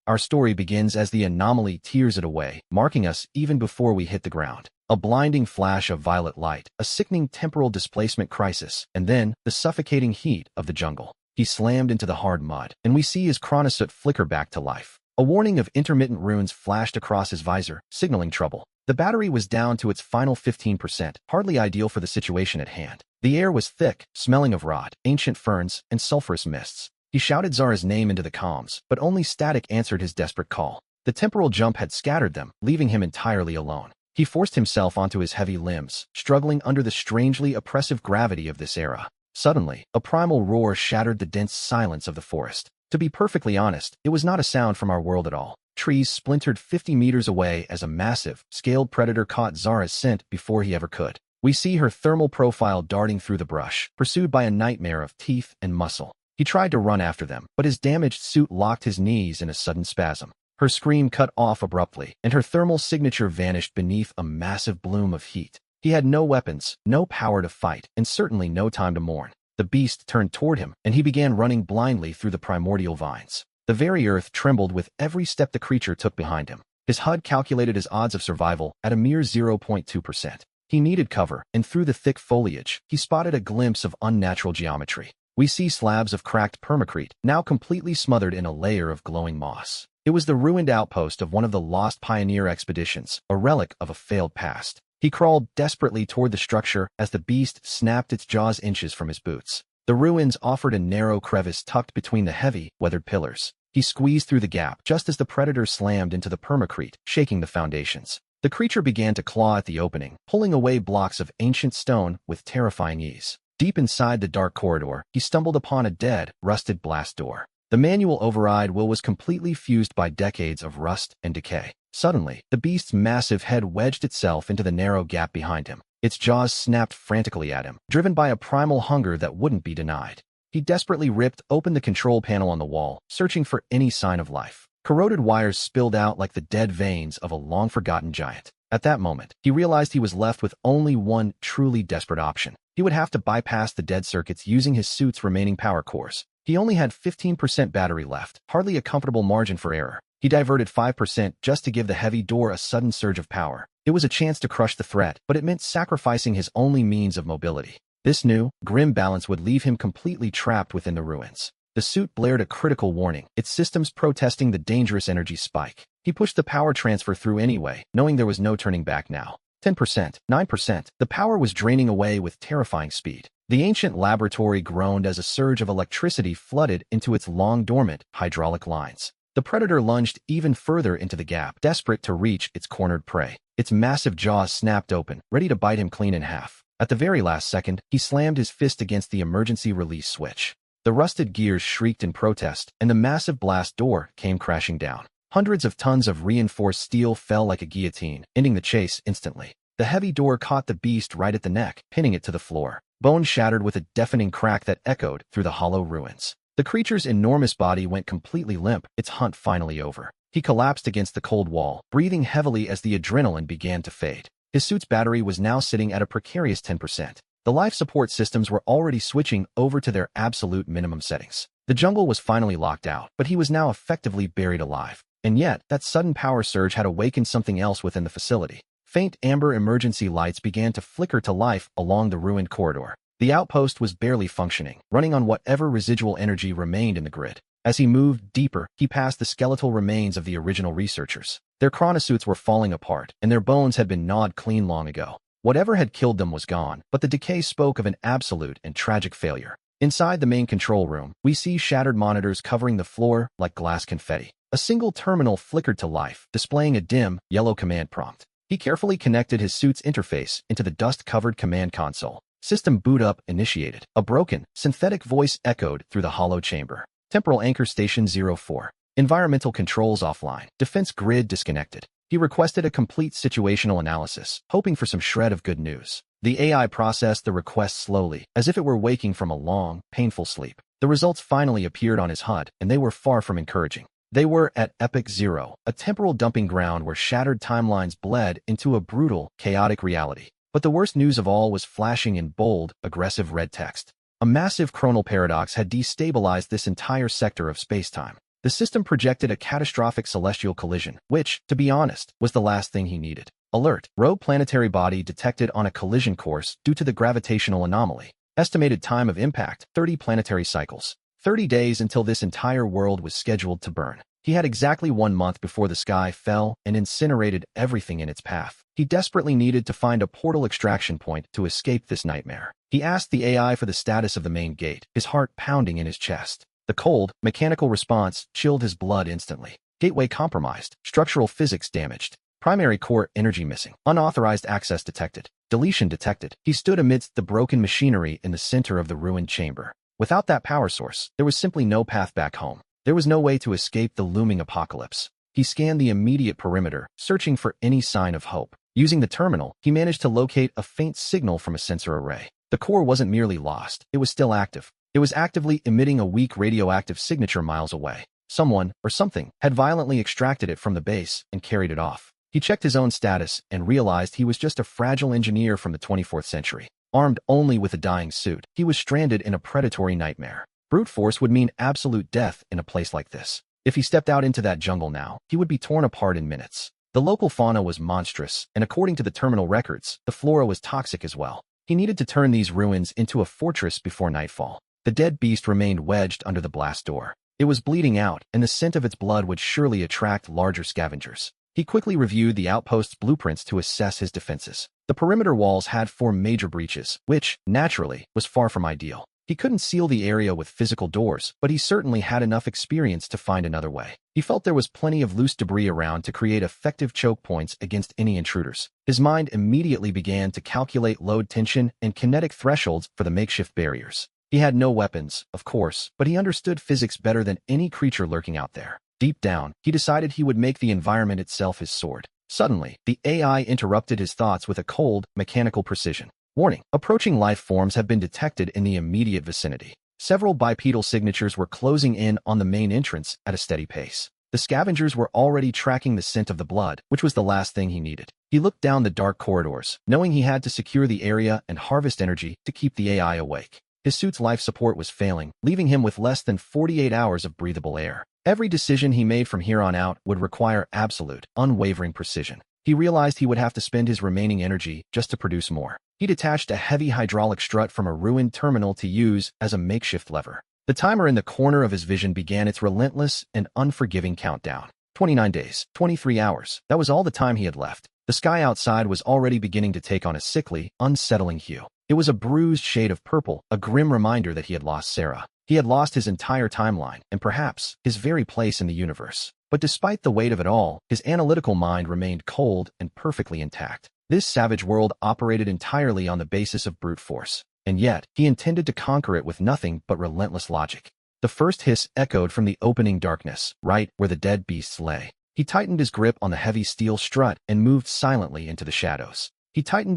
Our story begins as the anomaly tears it away, marking us even before we hit the ground. A blinding flash of violet light, a sickening temporal displacement crisis, and then the suffocating heat of the jungle. He slammed into the hard mud, and we see his chronosuit flicker back to life. A warning of intermittent runes flashed across his visor, signaling trouble. The battery was down to its final 15%, hardly ideal for the situation at hand. The air was thick, smelling of rot, ancient ferns, and sulfurous mists. He shouted Zara's name into the comms, but only static answered his desperate call. The temporal jump had scattered them, leaving him entirely alone. He forced himself onto his heavy limbs, struggling under the strangely oppressive gravity of this era. Suddenly, a primal roar shattered the dense silence of the forest. To be perfectly honest, it was not a sound from our world at all. Trees splintered 50 meters away as a massive, scaled predator caught Zara's scent before he ever could. We see her thermal profile darting through the brush, pursued by a nightmare of teeth and muscle. He tried to run after them, but his damaged suit locked his knees in a sudden spasm. Her scream cut off abruptly, and her thermal signature vanished beneath a massive bloom of heat. He had no weapons, no power to fight, and certainly no time to mourn. The beast turned toward him, and he began running blindly through the primordial vines. The very earth trembled with every step the creature took behind him. His HUD calculated his odds of survival at a mere 0.2%. He needed cover, and through the thick foliage, he spotted a glimpse of unnatural geometry. We see slabs of cracked permacrete, now completely smothered in a layer of glowing moss. It was the ruined outpost of one of the lost pioneer expeditions, a relic of a failed past. He crawled desperately toward the structure as the beast snapped its jaws inches from his boots. The ruins offered a narrow crevice tucked between the heavy, weathered pillars. He squeezed through the gap just as the predator slammed into the permacrete, shaking the foundations. The creature began to claw at the opening, pulling away blocks of ancient stone with terrifying ease. Deep inside the dark corridor, he stumbled upon a dead, rusted blast door. The manual override wheel was completely fused by decades of rust and decay. Suddenly, the beast's massive head wedged itself into the narrow gap behind him. Its jaws snapped frantically at him, driven by a primal hunger that wouldn't be denied. He desperately ripped open the control panel on the wall, searching for any sign of life. Corroded wires spilled out like the dead veins of a long-forgotten giant. At that moment, he realized he was left with only one truly desperate option. He would have to bypass the dead circuits using his suit's remaining power cores. He only had 15% battery left, hardly a comfortable margin for error. He diverted 5% just to give the heavy door a sudden surge of power. It was a chance to crush the threat, but it meant sacrificing his only means of mobility. This new, grim balance would leave him completely trapped within the ruins. The suit blared a critical warning, its systems protesting the dangerous energy spike. He pushed the power transfer through anyway, knowing there was no turning back now. 10%, 9%, the power was draining away with terrifying speed. The ancient laboratory groaned as a surge of electricity flooded into its long-dormant hydraulic lines. The predator lunged even further into the gap, desperate to reach its cornered prey. Its massive jaws snapped open, ready to bite him clean in half. At the very last second, he slammed his fist against the emergency release switch. The rusted gears shrieked in protest, and the massive blast door came crashing down. Hundreds of tons of reinforced steel fell like a guillotine, ending the chase instantly. The heavy door caught the beast right at the neck, pinning it to the floor. Bone shattered with a deafening crack that echoed through the hollow ruins. The creature's enormous body went completely limp, its hunt finally over. He collapsed against the cold wall, breathing heavily as the adrenaline began to fade. His suit's battery was now sitting at a precarious 10%. The life support systems were already switching over to their absolute minimum settings. The jungle was finally locked out, but he was now effectively buried alive. And yet, that sudden power surge had awakened something else within the facility. Faint amber emergency lights began to flicker to life along the ruined corridor. The outpost was barely functioning, running on whatever residual energy remained in the grid. As he moved deeper, he passed the skeletal remains of the original researchers. Their chronosuits were falling apart, and their bones had been gnawed clean long ago. Whatever had killed them was gone, but the decay spoke of an absolute and tragic failure. Inside the main control room, we see shattered monitors covering the floor like glass confetti. A single terminal flickered to life, displaying a dim, yellow command prompt. He carefully connected his suit's interface into the dust-covered command console. System boot up initiated. A broken, synthetic voice echoed through the hollow chamber. Temporal anchor station 04. Environmental controls offline. Defense grid disconnected. He requested a complete situational analysis, hoping for some shred of good news. The AI processed the request slowly, as if it were waking from a long, painful sleep. The results finally appeared on his HUD, and they were far from encouraging. They were at Epic Zero, a temporal dumping ground where shattered timelines bled into a brutal, chaotic reality. But the worst news of all was flashing in bold, aggressive red text. A massive chronal paradox had destabilized this entire sector of spacetime. The system projected a catastrophic celestial collision, which, to be honest, was the last thing he needed. Alert! Rogue planetary body detected on a collision course due to the gravitational anomaly. Estimated time of impact, 30 planetary cycles. 30 days until this entire world was scheduled to burn. He had exactly 1 month before the sky fell and incinerated everything in its path. He desperately needed to find a portal extraction point to escape this nightmare. He asked the AI for the status of the main gate, his heart pounding in his chest. The cold, mechanical response chilled his blood instantly. Gateway compromised. Structural physics damaged. Primary core energy missing. Unauthorized access detected. Deletion detected. He stood amidst the broken machinery in the center of the ruined chamber. Without that power source, there was simply no path back home. There was no way to escape the looming apocalypse. He scanned the immediate perimeter, searching for any sign of hope. Using the terminal, he managed to locate a faint signal from a sensor array. The core wasn't merely lost, it was still active. It was actively emitting a weak radioactive signature miles away. Someone, or something, had violently extracted it from the base and carried it off. He checked his own status and realized he was just a fragile engineer from the 24th century. Armed only with a dying suit, he was stranded in a predatory nightmare. Brute force would mean absolute death in a place like this. If he stepped out into that jungle now, he would be torn apart in minutes. The local fauna was monstrous, and according to the terminal records, the flora was toxic as well. He needed to turn these ruins into a fortress before nightfall. The dead beast remained wedged under the blast door. It was bleeding out, and the scent of its blood would surely attract larger scavengers. He quickly reviewed the outpost's blueprints to assess his defenses. The perimeter walls had 4 major breaches, which, naturally, was far from ideal. He couldn't seal the area with physical doors, but he certainly had enough experience to find another way. He felt there was plenty of loose debris around to create effective choke points against any intruders. His mind immediately began to calculate load tension and kinetic thresholds for the makeshift barriers. He had no weapons, of course, but he understood physics better than any creature lurking out there. Deep down, he decided he would make the environment itself his sword. Suddenly, the AI interrupted his thoughts with a cold, mechanical precision. Warning: approaching life forms have been detected in the immediate vicinity. Several bipedal signatures were closing in on the main entrance at a steady pace. The scavengers were already tracking the scent of the blood, which was the last thing he needed. He looked down the dark corridors, knowing he had to secure the area and harvest energy to keep the AI awake. His suit's life support was failing, leaving him with less than 48 hours of breathable air. Every decision he made from here on out would require absolute, unwavering precision. He realized he would have to spend his remaining energy just to produce more. He detached a heavy hydraulic strut from a ruined terminal to use as a makeshift lever. The timer in the corner of his vision began its relentless and unforgiving countdown. 29 days, 23 hours. That was all the time he had left. The sky outside was already beginning to take on a sickly, unsettling hue. It was a bruised shade of purple, a grim reminder that he had lost Sarah. He had lost his entire timeline, and perhaps his very place in the universe. But despite the weight of it all, his analytical mind remained cold and perfectly intact. This savage world operated entirely on the basis of brute force, and yet he intended to conquer it with nothing but relentless logic. The first hiss echoed from the opening darkness, right where the dead beasts lay. He tightened his grip on the heavy steel strut and moved silently into the shadows. Letting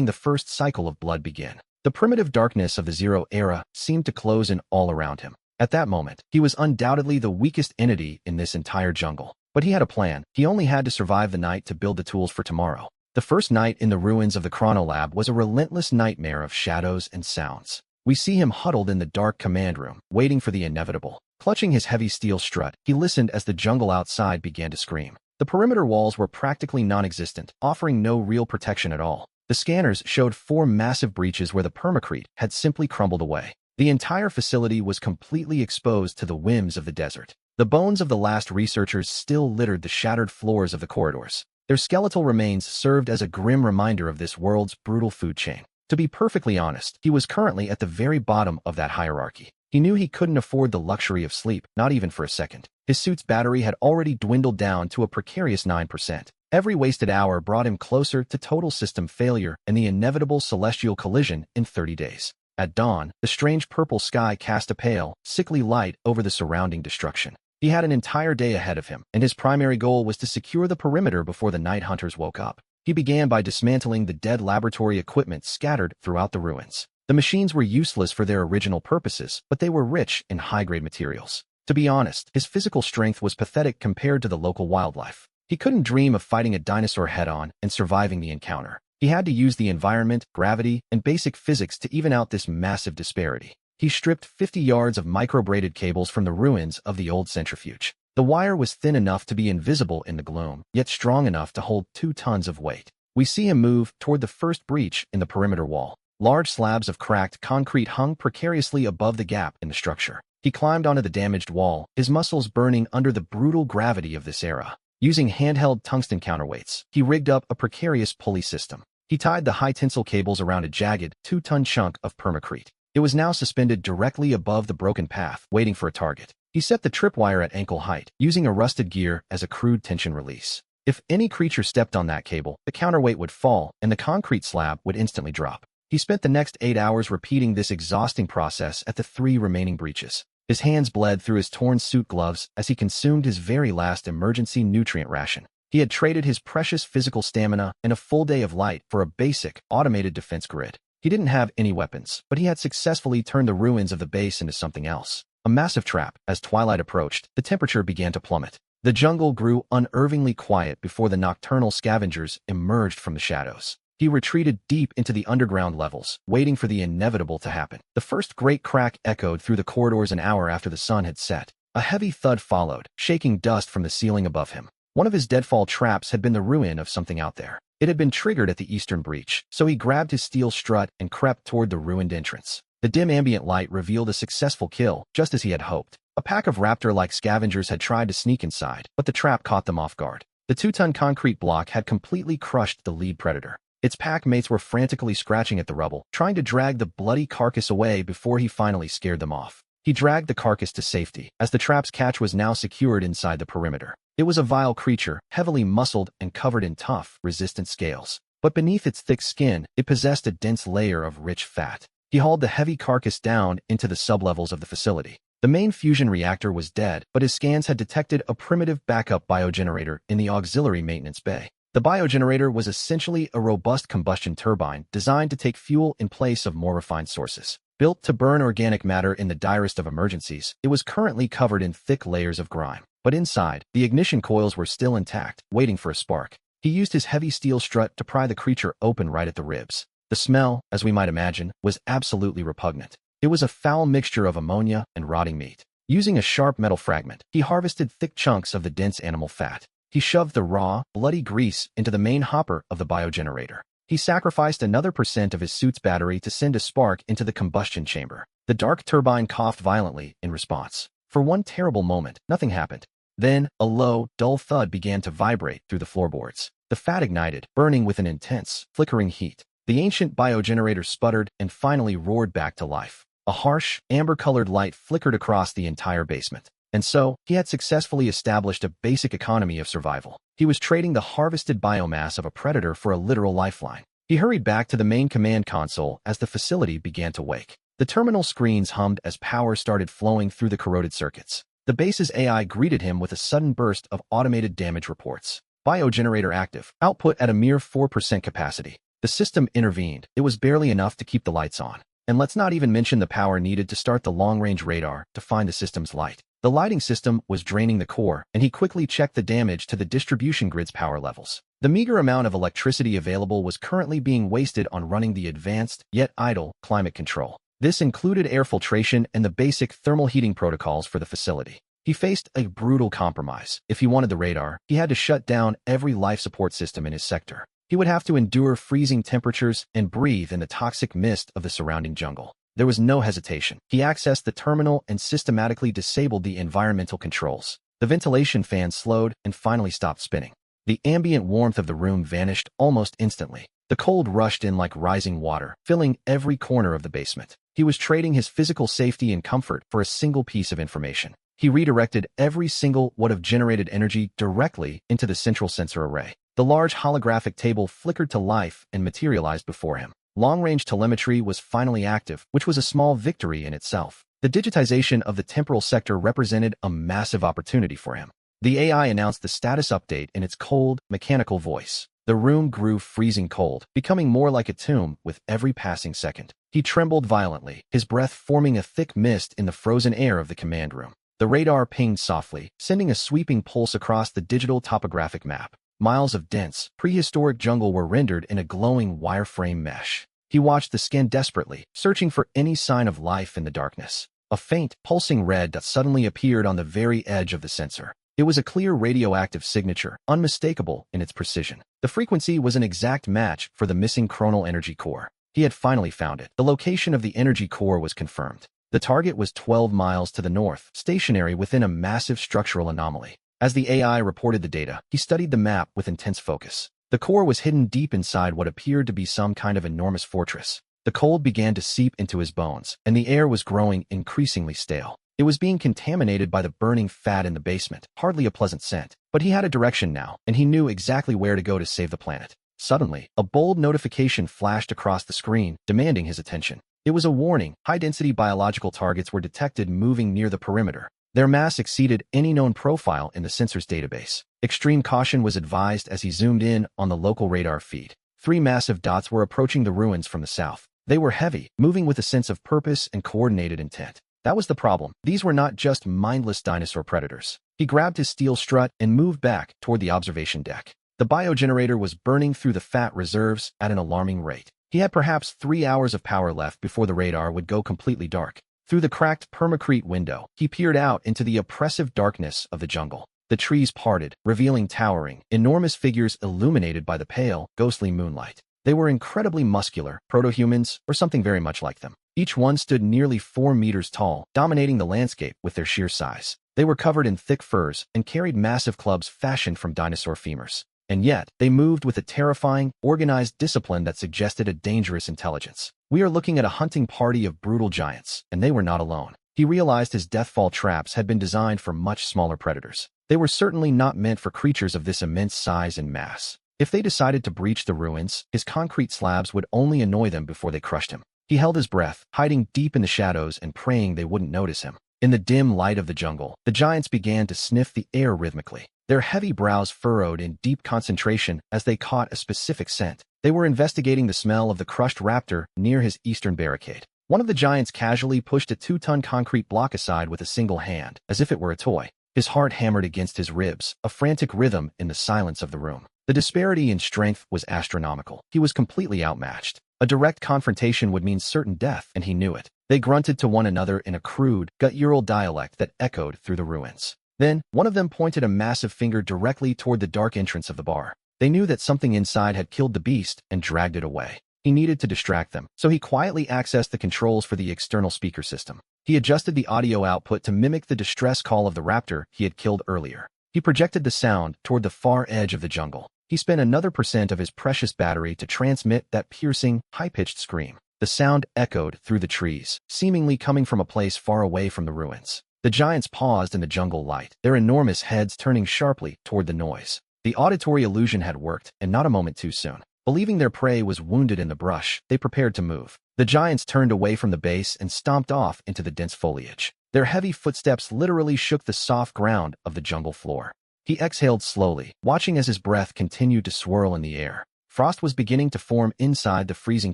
the first cycle of blood begin. The primitive darkness of the Zero Era seemed to close in all around him. At that moment, he was undoubtedly the weakest entity in this entire jungle. But he had a plan. He only had to survive the night to build the tools for tomorrow. The first night in the ruins of the Chronolab was a relentless nightmare of shadows and sounds. We see him huddled in the dark command room, waiting for the inevitable. Clutching his heavy steel strut, he listened as the jungle outside began to scream. The perimeter walls were practically non-existent, offering no real protection at all. The scanners showed 4 massive breaches where the permacrete had simply crumbled away. The entire facility was completely exposed to the whims of the desert. The bones of the last researchers still littered the shattered floors of the corridors. Their skeletal remains served as a grim reminder of this world's brutal food chain. To be perfectly honest, he was currently at the very bottom of that hierarchy. He knew he couldn't afford the luxury of sleep, not even for a second. His suit's battery had already dwindled down to a precarious 9%. Every wasted hour brought him closer to total system failure and the inevitable celestial collision in 30 days. At dawn, the strange purple sky cast a pale, sickly light over the surrounding destruction. He had an entire day ahead of him, and his primary goal was to secure the perimeter before the night hunters woke up. He began by dismantling the dead laboratory equipment scattered throughout the ruins. The machines were useless for their original purposes, but they were rich in high-grade materials. To be honest, his physical strength was pathetic compared to the local wildlife. He couldn't dream of fighting a dinosaur head-on and surviving the encounter. He had to use the environment, gravity, and basic physics to even out this massive disparity. He stripped 50 yards of micro-braided cables from the ruins of the old centrifuge. The wire was thin enough to be invisible in the gloom, yet strong enough to hold 2 tons of weight. We see him move toward the first breach in the perimeter wall. Large slabs of cracked concrete hung precariously above the gap in the structure. He climbed onto the damaged wall, his muscles burning under the brutal gravity of this era. Using handheld tungsten counterweights, he rigged up a precarious pulley system. He tied the high-tensile cables around a jagged, 2-ton chunk of permacrete. It was now suspended directly above the broken path, waiting for a target. He set the tripwire at ankle height, using a rusted gear as a crude tension release. If any creature stepped on that cable, the counterweight would fall, and the concrete slab would instantly drop. He spent the next 8 hours repeating this exhausting process at the 3 remaining breaches. His hands bled through his torn suit gloves as he consumed his very last emergency nutrient ration. He had traded his precious physical stamina and a full day of light for a basic, automated defense grid. He didn't have any weapons, but he had successfully turned the ruins of the base into something else. A massive trap. As twilight approached, the temperature began to plummet. The jungle grew unervingly quiet before the nocturnal scavengers emerged from the shadows. He retreated deep into the underground levels, waiting for the inevitable to happen. The first great crack echoed through the corridors an hour after the sun had set. A heavy thud followed, shaking dust from the ceiling above him. One of his deadfall traps had been the ruin of something out there. It had been triggered at the eastern breach, so he grabbed his steel strut and crept toward the ruined entrance. The dim ambient light revealed a successful kill, just as he had hoped. A pack of raptor-like scavengers had tried to sneak inside, but the trap caught them off guard. The 2-ton concrete block had completely crushed the lead predator. Its pack mates were frantically scratching at the rubble, trying to drag the bloody carcass away before he finally scared them off. He dragged the carcass to safety, as the trap's catch was now secured inside the perimeter. It was a vile creature, heavily muscled and covered in tough, resistant scales. But beneath its thick skin, it possessed a dense layer of rich fat. He hauled the heavy carcass down into the sublevels of the facility. The main fusion reactor was dead, but his scans had detected a primitive backup biogenerator in the auxiliary maintenance bay. The biogenerator was essentially a robust combustion turbine designed to take fuel in place of more refined sources. Built to burn organic matter in the direst of emergencies, it was currently covered in thick layers of grime. But inside, the ignition coils were still intact, waiting for a spark. He used his heavy steel strut to pry the creature open right at the ribs. The smell, as we might imagine, was absolutely repugnant. It was a foul mixture of ammonia and rotting meat. Using a sharp metal fragment, he harvested thick chunks of the dense animal fat. He shoved the raw, bloody grease into the main hopper of the biogenerator. He sacrificed another % of his suit's battery to send a spark into the combustion chamber. The dark turbine coughed violently in response. For one terrible moment, nothing happened. Then, a low, dull thud began to vibrate through the floorboards. The fat ignited, burning with an intense, flickering heat. The ancient biogenerator sputtered and finally roared back to life. A harsh, amber-colored light flickered across the entire basement. And so, he had successfully established a basic economy of survival. He was trading the harvested biomass of a predator for a literal lifeline. He hurried back to the main command console as the facility began to wake. The terminal screens hummed as power started flowing through the corroded circuits. The base's AI greeted him with a sudden burst of automated damage reports. Biogenerator active, output at a mere 4% capacity. The system intervened. It was barely enough to keep the lights on. And let's not even mention the power needed to start the long-range radar to find the system's light. The lighting system was draining the core, and he quickly checked the damage to the distribution grid's power levels. The meager amount of electricity available was currently being wasted on running the advanced, yet idle, climate control. This included air filtration and the basic thermal heating protocols for the facility. He faced a brutal compromise. If he wanted the radar, he had to shut down every life support system in his sector. He would have to endure freezing temperatures and breathe in the toxic mist of the surrounding jungle. There was no hesitation. He accessed the terminal and systematically disabled the environmental controls. The ventilation fan slowed and finally stopped spinning. The ambient warmth of the room vanished almost instantly. The cold rushed in like rising water, filling every corner of the basement. He was trading his physical safety and comfort for a single piece of information. He redirected every single watt of generated energy directly into the central sensor array. The large holographic table flickered to life and materialized before him. Long-range telemetry was finally active, which was a small victory in itself. The digitization of the temporal sector represented a massive opportunity for him. The AI announced the status update in its cold, mechanical voice. The room grew freezing cold, becoming more like a tomb with every passing second. He trembled violently, his breath forming a thick mist in the frozen air of the command room. The radar pinged softly, sending a sweeping pulse across the digital topographic map. Miles of dense, prehistoric jungle were rendered in a glowing wireframe mesh. He watched the scan desperately, searching for any sign of life in the darkness. A faint, pulsing red dot suddenly appeared on the very edge of the sensor. It was a clear radioactive signature, unmistakable in its precision. The frequency was an exact match for the missing chronal energy core. He had finally found it. The location of the energy core was confirmed. The target was 12 miles to the north, stationary within a massive structural anomaly. As the AI reported the data, he studied the map with intense focus. The core was hidden deep inside what appeared to be some kind of enormous fortress. The cold began to seep into his bones, and the air was growing increasingly stale. It was being contaminated by the burning fat in the basement, hardly a pleasant scent. But he had a direction now, and he knew exactly where to go to save the planet. Suddenly, a bold notification flashed across the screen, demanding his attention. It was a warning. High-density biological targets were detected moving near the perimeter. Their mass exceeded any known profile in the sensor's database. Extreme caution was advised as he zoomed in on the local radar feed. 3 massive dots were approaching the ruins from the south. They were heavy, moving with a sense of purpose and coordinated intent. That was the problem. These were not just mindless dinosaur predators. He grabbed his steel strut and moved back toward the observation deck. The biogenerator was burning through the fat reserves at an alarming rate. He had perhaps 3 hours of power left before the radar would go completely dark. Through the cracked permacrete window, he peered out into the oppressive darkness of the jungle. The trees parted, revealing towering, enormous figures illuminated by the pale, ghostly moonlight. They were incredibly muscular, proto-humans, or something very much like them. Each one stood nearly 4 meters tall, dominating the landscape with their sheer size. They were covered in thick furs and carried massive clubs fashioned from dinosaur femurs. And yet, they moved with a terrifying, organized discipline that suggested a dangerous intelligence. We are looking at a hunting party of brutal giants, and they were not alone. He realized his deathfall traps had been designed for much smaller predators. They were certainly not meant for creatures of this immense size and mass. If they decided to breach the ruins, his concrete slabs would only annoy them before they crushed him. He held his breath, hiding deep in the shadows and praying they wouldn't notice him. In the dim light of the jungle, the giants began to sniff the air rhythmically. Their heavy brows furrowed in deep concentration as they caught a specific scent. They were investigating the smell of the crushed raptor near his eastern barricade. One of the giants casually pushed a 2-ton concrete block aside with a single hand, as if it were a toy. His heart hammered against his ribs, a frantic rhythm in the silence of the room. The disparity in strength was astronomical. He was completely outmatched. A direct confrontation would mean certain death, and he knew it. They grunted to one another in a crude, guttural dialect that echoed through the ruins. Then, one of them pointed a massive finger directly toward the dark entrance of the bar. They knew that something inside had killed the beast and dragged it away. He needed to distract them, so he quietly accessed the controls for the external speaker system. He adjusted the audio output to mimic the distress call of the raptor he had killed earlier. He projected the sound toward the far edge of the jungle. He spent another % of his precious battery to transmit that piercing, high-pitched scream. The sound echoed through the trees, seemingly coming from a place far away from the ruins. The giants paused in the jungle light, their enormous heads turning sharply toward the noise. The auditory illusion had worked, and not a moment too soon. Believing their prey was wounded in the brush, they prepared to move. The giants turned away from the base and stomped off into the dense foliage. Their heavy footsteps literally shook the soft ground of the jungle floor. He exhaled slowly, watching as his breath continued to swirl in the air. Frost was beginning to form inside the freezing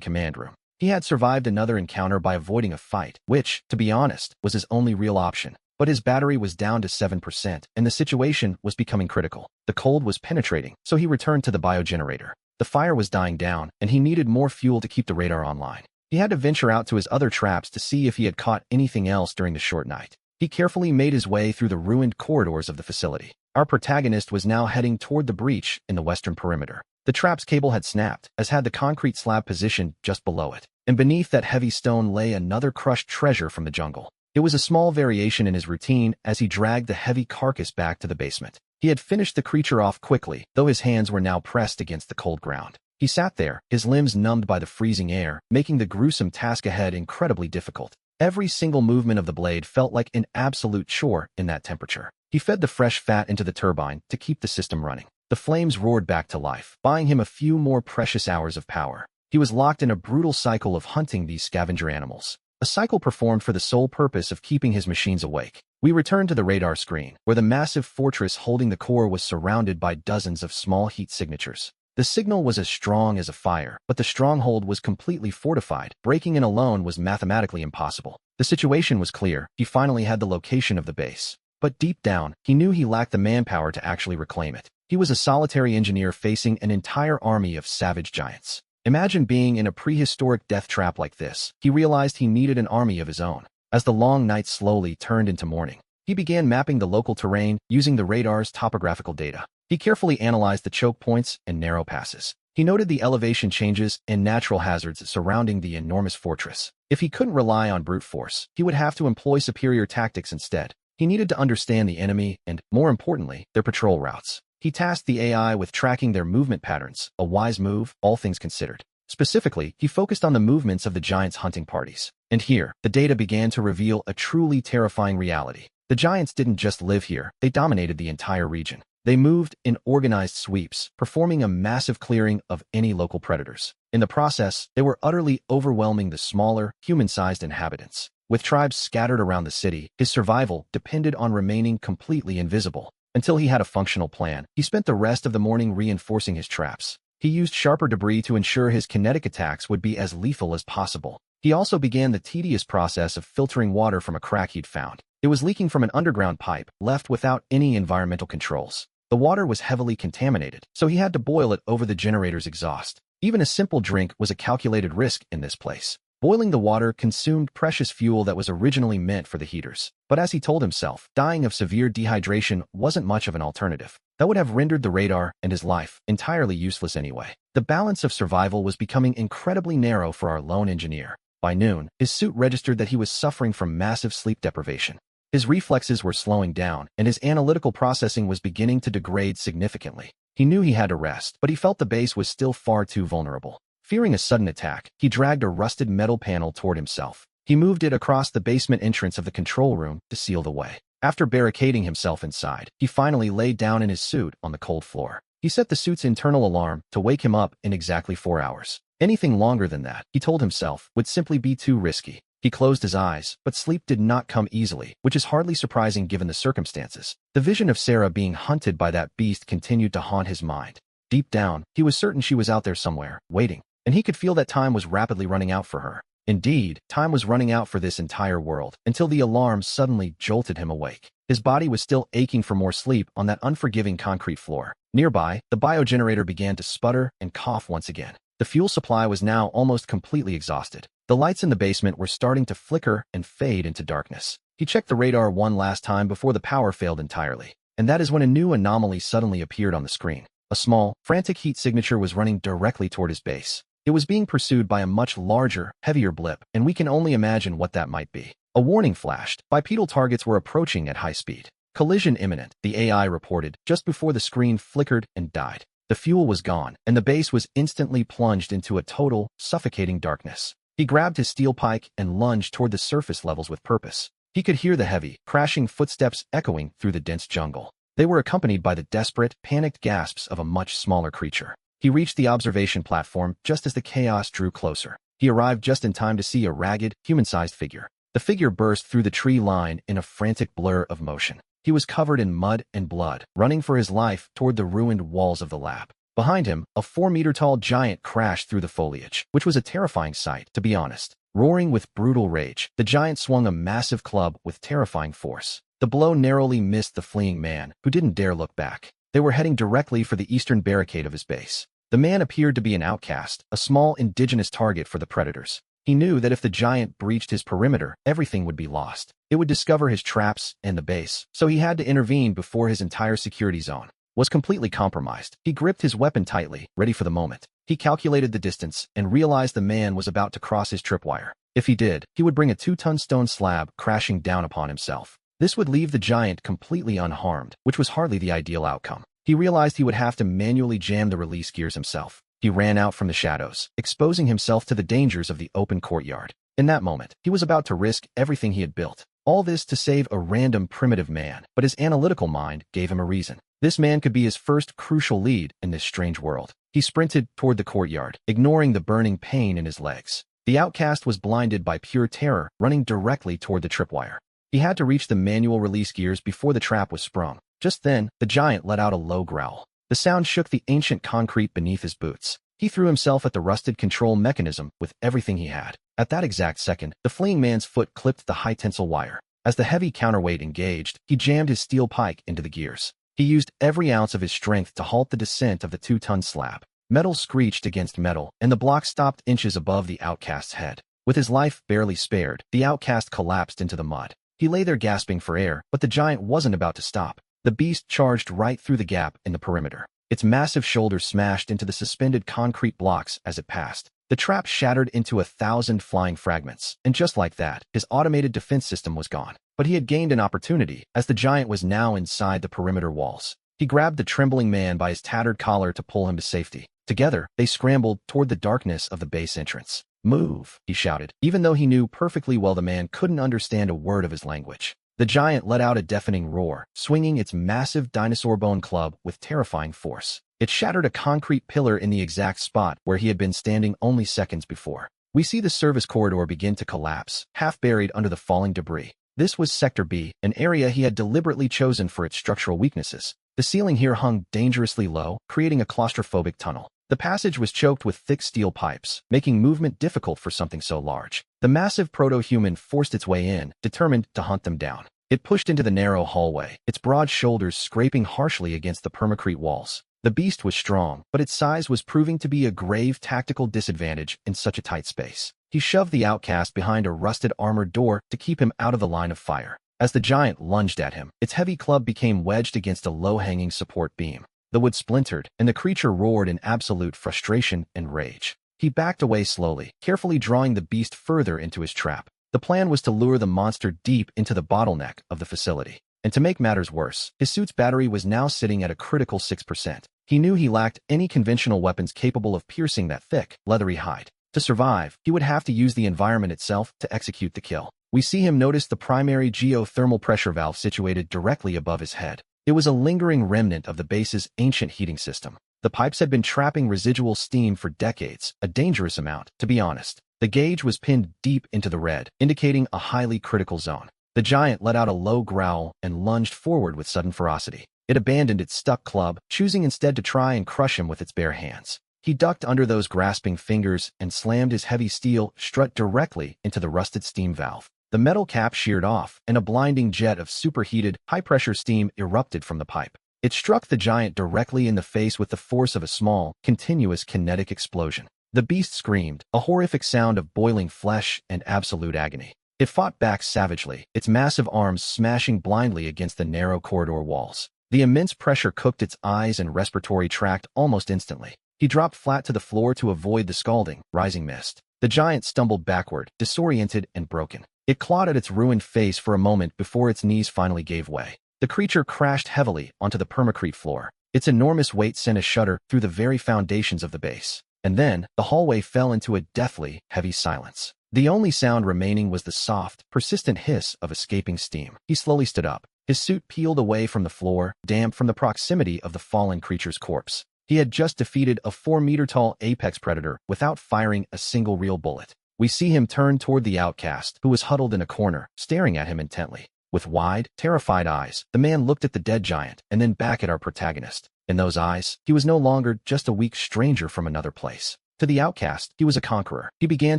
command room. He had survived another encounter by avoiding a fight, which, to be honest, was his only real option. But his battery was down to 7%, and the situation was becoming critical. The cold was penetrating, so he returned to the biogenerator. The fire was dying down, and he needed more fuel to keep the radar online. He had to venture out to his other traps to see if he had caught anything else during the short night. He carefully made his way through the ruined corridors of the facility. Our protagonist was now heading toward the breach in the western perimeter. The trap's cable had snapped, as had the concrete slab positioned just below it. And beneath that heavy stone lay another crushed treasure from the jungle. It was a small variation in his routine as he dragged the heavy carcass back to the basement. He had finished the creature off quickly, though his hands were now pressed against the cold ground. He sat there, his limbs numbed by the freezing air, making the gruesome task ahead incredibly difficult. Every single movement of the blade felt like an absolute chore in that temperature. He fed the fresh fat into the turbine to keep the system running. The flames roared back to life, buying him a few more precious hours of power. He was locked in a brutal cycle of hunting these scavenger animals. A cycle performed for the sole purpose of keeping his machines awake. We returned to the radar screen, where the massive fortress holding the core was surrounded by dozens of small heat signatures. The signal was as strong as a fire, but the stronghold was completely fortified. Breaking in alone was mathematically impossible. The situation was clear. He finally had the location of the base. But deep down, he knew he lacked the manpower to actually reclaim it. He was a solitary engineer facing an entire army of savage giants. Imagine being in a prehistoric death trap like this. He realized he needed an army of his own. As the long night slowly turned into morning, he began mapping the local terrain using the radar's topographical data. He carefully analyzed the choke points and narrow passes. He noted the elevation changes and natural hazards surrounding the enormous fortress. If he couldn't rely on brute force, he would have to employ superior tactics instead. He needed to understand the enemy and, more importantly, their patrol routes. He tasked the AI with tracking their movement patterns, a wise move, all things considered. Specifically, he focused on the movements of the giants' hunting parties. And here, the data began to reveal a truly terrifying reality. The giants didn't just live here, they dominated the entire region. They moved in organized sweeps, performing a massive clearing of any local predators. In the process, they were utterly overwhelming the smaller, human-sized inhabitants. With tribes scattered around the city, his survival depended on remaining completely invisible. Until he had a functional plan, he spent the rest of the morning reinforcing his traps. He used sharper debris to ensure his kinetic attacks would be as lethal as possible. He also began the tedious process of filtering water from a crack he'd found. It was leaking from an underground pipe, left without any environmental controls. The water was heavily contaminated, so he had to boil it over the generator's exhaust. Even a simple drink was a calculated risk in this place. Boiling the water consumed precious fuel that was originally meant for the heaters. But as he told himself, dying of severe dehydration wasn't much of an alternative. That would have rendered the radar and his life entirely useless anyway. The balance of survival was becoming incredibly narrow for our lone engineer. By noon, his suit registered that he was suffering from massive sleep deprivation. His reflexes were slowing down, and his analytical processing was beginning to degrade significantly. He knew he had to rest, but he felt the base was still far too vulnerable. Fearing a sudden attack, he dragged a rusted metal panel toward himself. He moved it across the basement entrance of the control room to seal the way. After barricading himself inside, he finally laid down in his suit on the cold floor. He set the suit's internal alarm to wake him up in exactly 4 hours. Anything longer than that, he told himself, would simply be too risky. He closed his eyes, but sleep did not come easily, which is hardly surprising given the circumstances. The vision of Sarah being hunted by that beast continued to haunt his mind. Deep down, he was certain she was out there somewhere, waiting, and he could feel that time was rapidly running out for her. Indeed, time was running out for this entire world, until the alarm suddenly jolted him awake. His body was still aching for more sleep on that unforgiving concrete floor. Nearby, the biogenerator began to sputter and cough once again. The fuel supply was now almost completely exhausted. The lights in the basement were starting to flicker and fade into darkness. He checked the radar one last time before the power failed entirely. And that is when a new anomaly suddenly appeared on the screen. A small, frantic heat signature was running directly toward his base. It was being pursued by a much larger, heavier blip, and we can only imagine what that might be. A warning flashed. Bipedal targets were approaching at high speed. Collision imminent, the AI reported, just before the screen flickered and died. The fuel was gone, and the base was instantly plunged into a total, suffocating darkness. He grabbed his steel pike and lunged toward the surface levels with purpose. He could hear the heavy, crashing footsteps echoing through the dense jungle. They were accompanied by the desperate, panicked gasps of a much smaller creature. He reached the observation platform just as the chaos drew closer. He arrived just in time to see a ragged, human-sized figure. The figure burst through the tree line in a frantic blur of motion. He was covered in mud and blood, running for his life toward the ruined walls of the lab. Behind him, a 4-meter-tall giant crashed through the foliage, which was a terrifying sight, to be honest. Roaring with brutal rage, the giant swung a massive club with terrifying force. The blow narrowly missed the fleeing man, who didn't dare look back. They were heading directly for the eastern barricade of his base. The man appeared to be an outcast, a small indigenous target for the predators. He knew that if the giant breached his perimeter, everything would be lost. It would discover his traps and the base, so he had to intervene before his entire security zone was completely compromised. He gripped his weapon tightly, ready for the moment. He calculated the distance and realized the man was about to cross his tripwire. If he did, he would bring a 2-ton stone slab crashing down upon himself. This would leave the giant completely unharmed, which was hardly the ideal outcome. He realized he would have to manually jam the release gears himself. He ran out from the shadows, exposing himself to the dangers of the open courtyard. In that moment, he was about to risk everything he had built. All this to save a random primitive man, but his analytical mind gave him a reason. This man could be his first crucial lead in this strange world. He sprinted toward the courtyard, ignoring the burning pain in his legs. The outcast was blinded by pure terror, running directly toward the tripwire. He had to reach the manual release gears before the trap was sprung. Just then, the giant let out a low growl. The sound shook the ancient concrete beneath his boots. He threw himself at the rusted control mechanism with everything he had. At that exact second, the fleeing man's foot clipped the high-tensile wire. As the heavy counterweight engaged, he jammed his steel pike into the gears. He used every ounce of his strength to halt the descent of the 2-ton slab. Metal screeched against metal, and the block stopped inches above the outcast's head. With his life barely spared, the outcast collapsed into the mud. He lay there gasping for air, but the giant wasn't about to stop. The beast charged right through the gap in the perimeter. Its massive shoulders smashed into the suspended concrete blocks as it passed. The trap shattered into 1,000 flying fragments, and just like that, his automated defense system was gone. But he had gained an opportunity, as the giant was now inside the perimeter walls. He grabbed the trembling man by his tattered collar to pull him to safety. Together, they scrambled toward the darkness of the base entrance. "Move," he shouted, even though he knew perfectly well the man couldn't understand a word of his language. The giant let out a deafening roar, swinging its massive dinosaur bone club with terrifying force. It shattered a concrete pillar in the exact spot where he had been standing only seconds before. We see the service corridor begin to collapse, half buried under the falling debris. This was Sector B, an area he had deliberately chosen for its structural weaknesses. The ceiling here hung dangerously low, creating a claustrophobic tunnel. The passage was choked with thick steel pipes, making movement difficult for something so large. The massive proto-human forced its way in, determined to hunt them down. It pushed into the narrow hallway, its broad shoulders scraping harshly against the permacrete walls. The beast was strong, but its size was proving to be a grave tactical disadvantage in such a tight space. He shoved the outcast behind a rusted armored door to keep him out of the line of fire. As the giant lunged at him, its heavy club became wedged against a low-hanging support beam. The wood splintered, and the creature roared in absolute frustration and rage. He backed away slowly, carefully drawing the beast further into his trap. The plan was to lure the monster deep into the bottleneck of the facility. And to make matters worse, his suit's battery was now sitting at a critical 6%. He knew he lacked any conventional weapons capable of piercing that thick, leathery hide. To survive, he would have to use the environment itself to execute the kill. We see him notice the primary geothermal pressure valve situated directly above his head. It was a lingering remnant of the base's ancient heating system. The pipes had been trapping residual steam for decades, a dangerous amount, to be honest. The gauge was pinned deep into the red, indicating a highly critical zone. The giant let out a low growl and lunged forward with sudden ferocity. It abandoned its stuck club, choosing instead to try and crush him with its bare hands. He ducked under those grasping fingers and slammed his heavy steel strut directly into the rusted steam valve. The metal cap sheared off, and a blinding jet of superheated, high-pressure steam erupted from the pipe. It struck the giant directly in the face with the force of a small, continuous kinetic explosion. The beast screamed, a horrific sound of boiling flesh and absolute agony. It fought back savagely, its massive arms smashing blindly against the narrow corridor walls. The immense pressure cooked its eyes and respiratory tract almost instantly. He dropped flat to the floor to avoid the scalding, rising mist. The giant stumbled backward, disoriented and broken. It clawed at its ruined face for a moment before its knees finally gave way. The creature crashed heavily onto the permacrete floor. Its enormous weight sent a shudder through the very foundations of the base. And then, the hallway fell into a deathly, heavy silence. The only sound remaining was the soft, persistent hiss of escaping steam. He slowly stood up. His suit peeled away from the floor, damp from the proximity of the fallen creature's corpse. He had just defeated a 4-meter-tall apex predator without firing a single real bullet. We see him turn toward the outcast, who was huddled in a corner, staring at him intently. With wide, terrified eyes, the man looked at the dead giant and then back at our protagonist. In those eyes, he was no longer just a weak stranger from another place. To the outcast, he was a conqueror. He began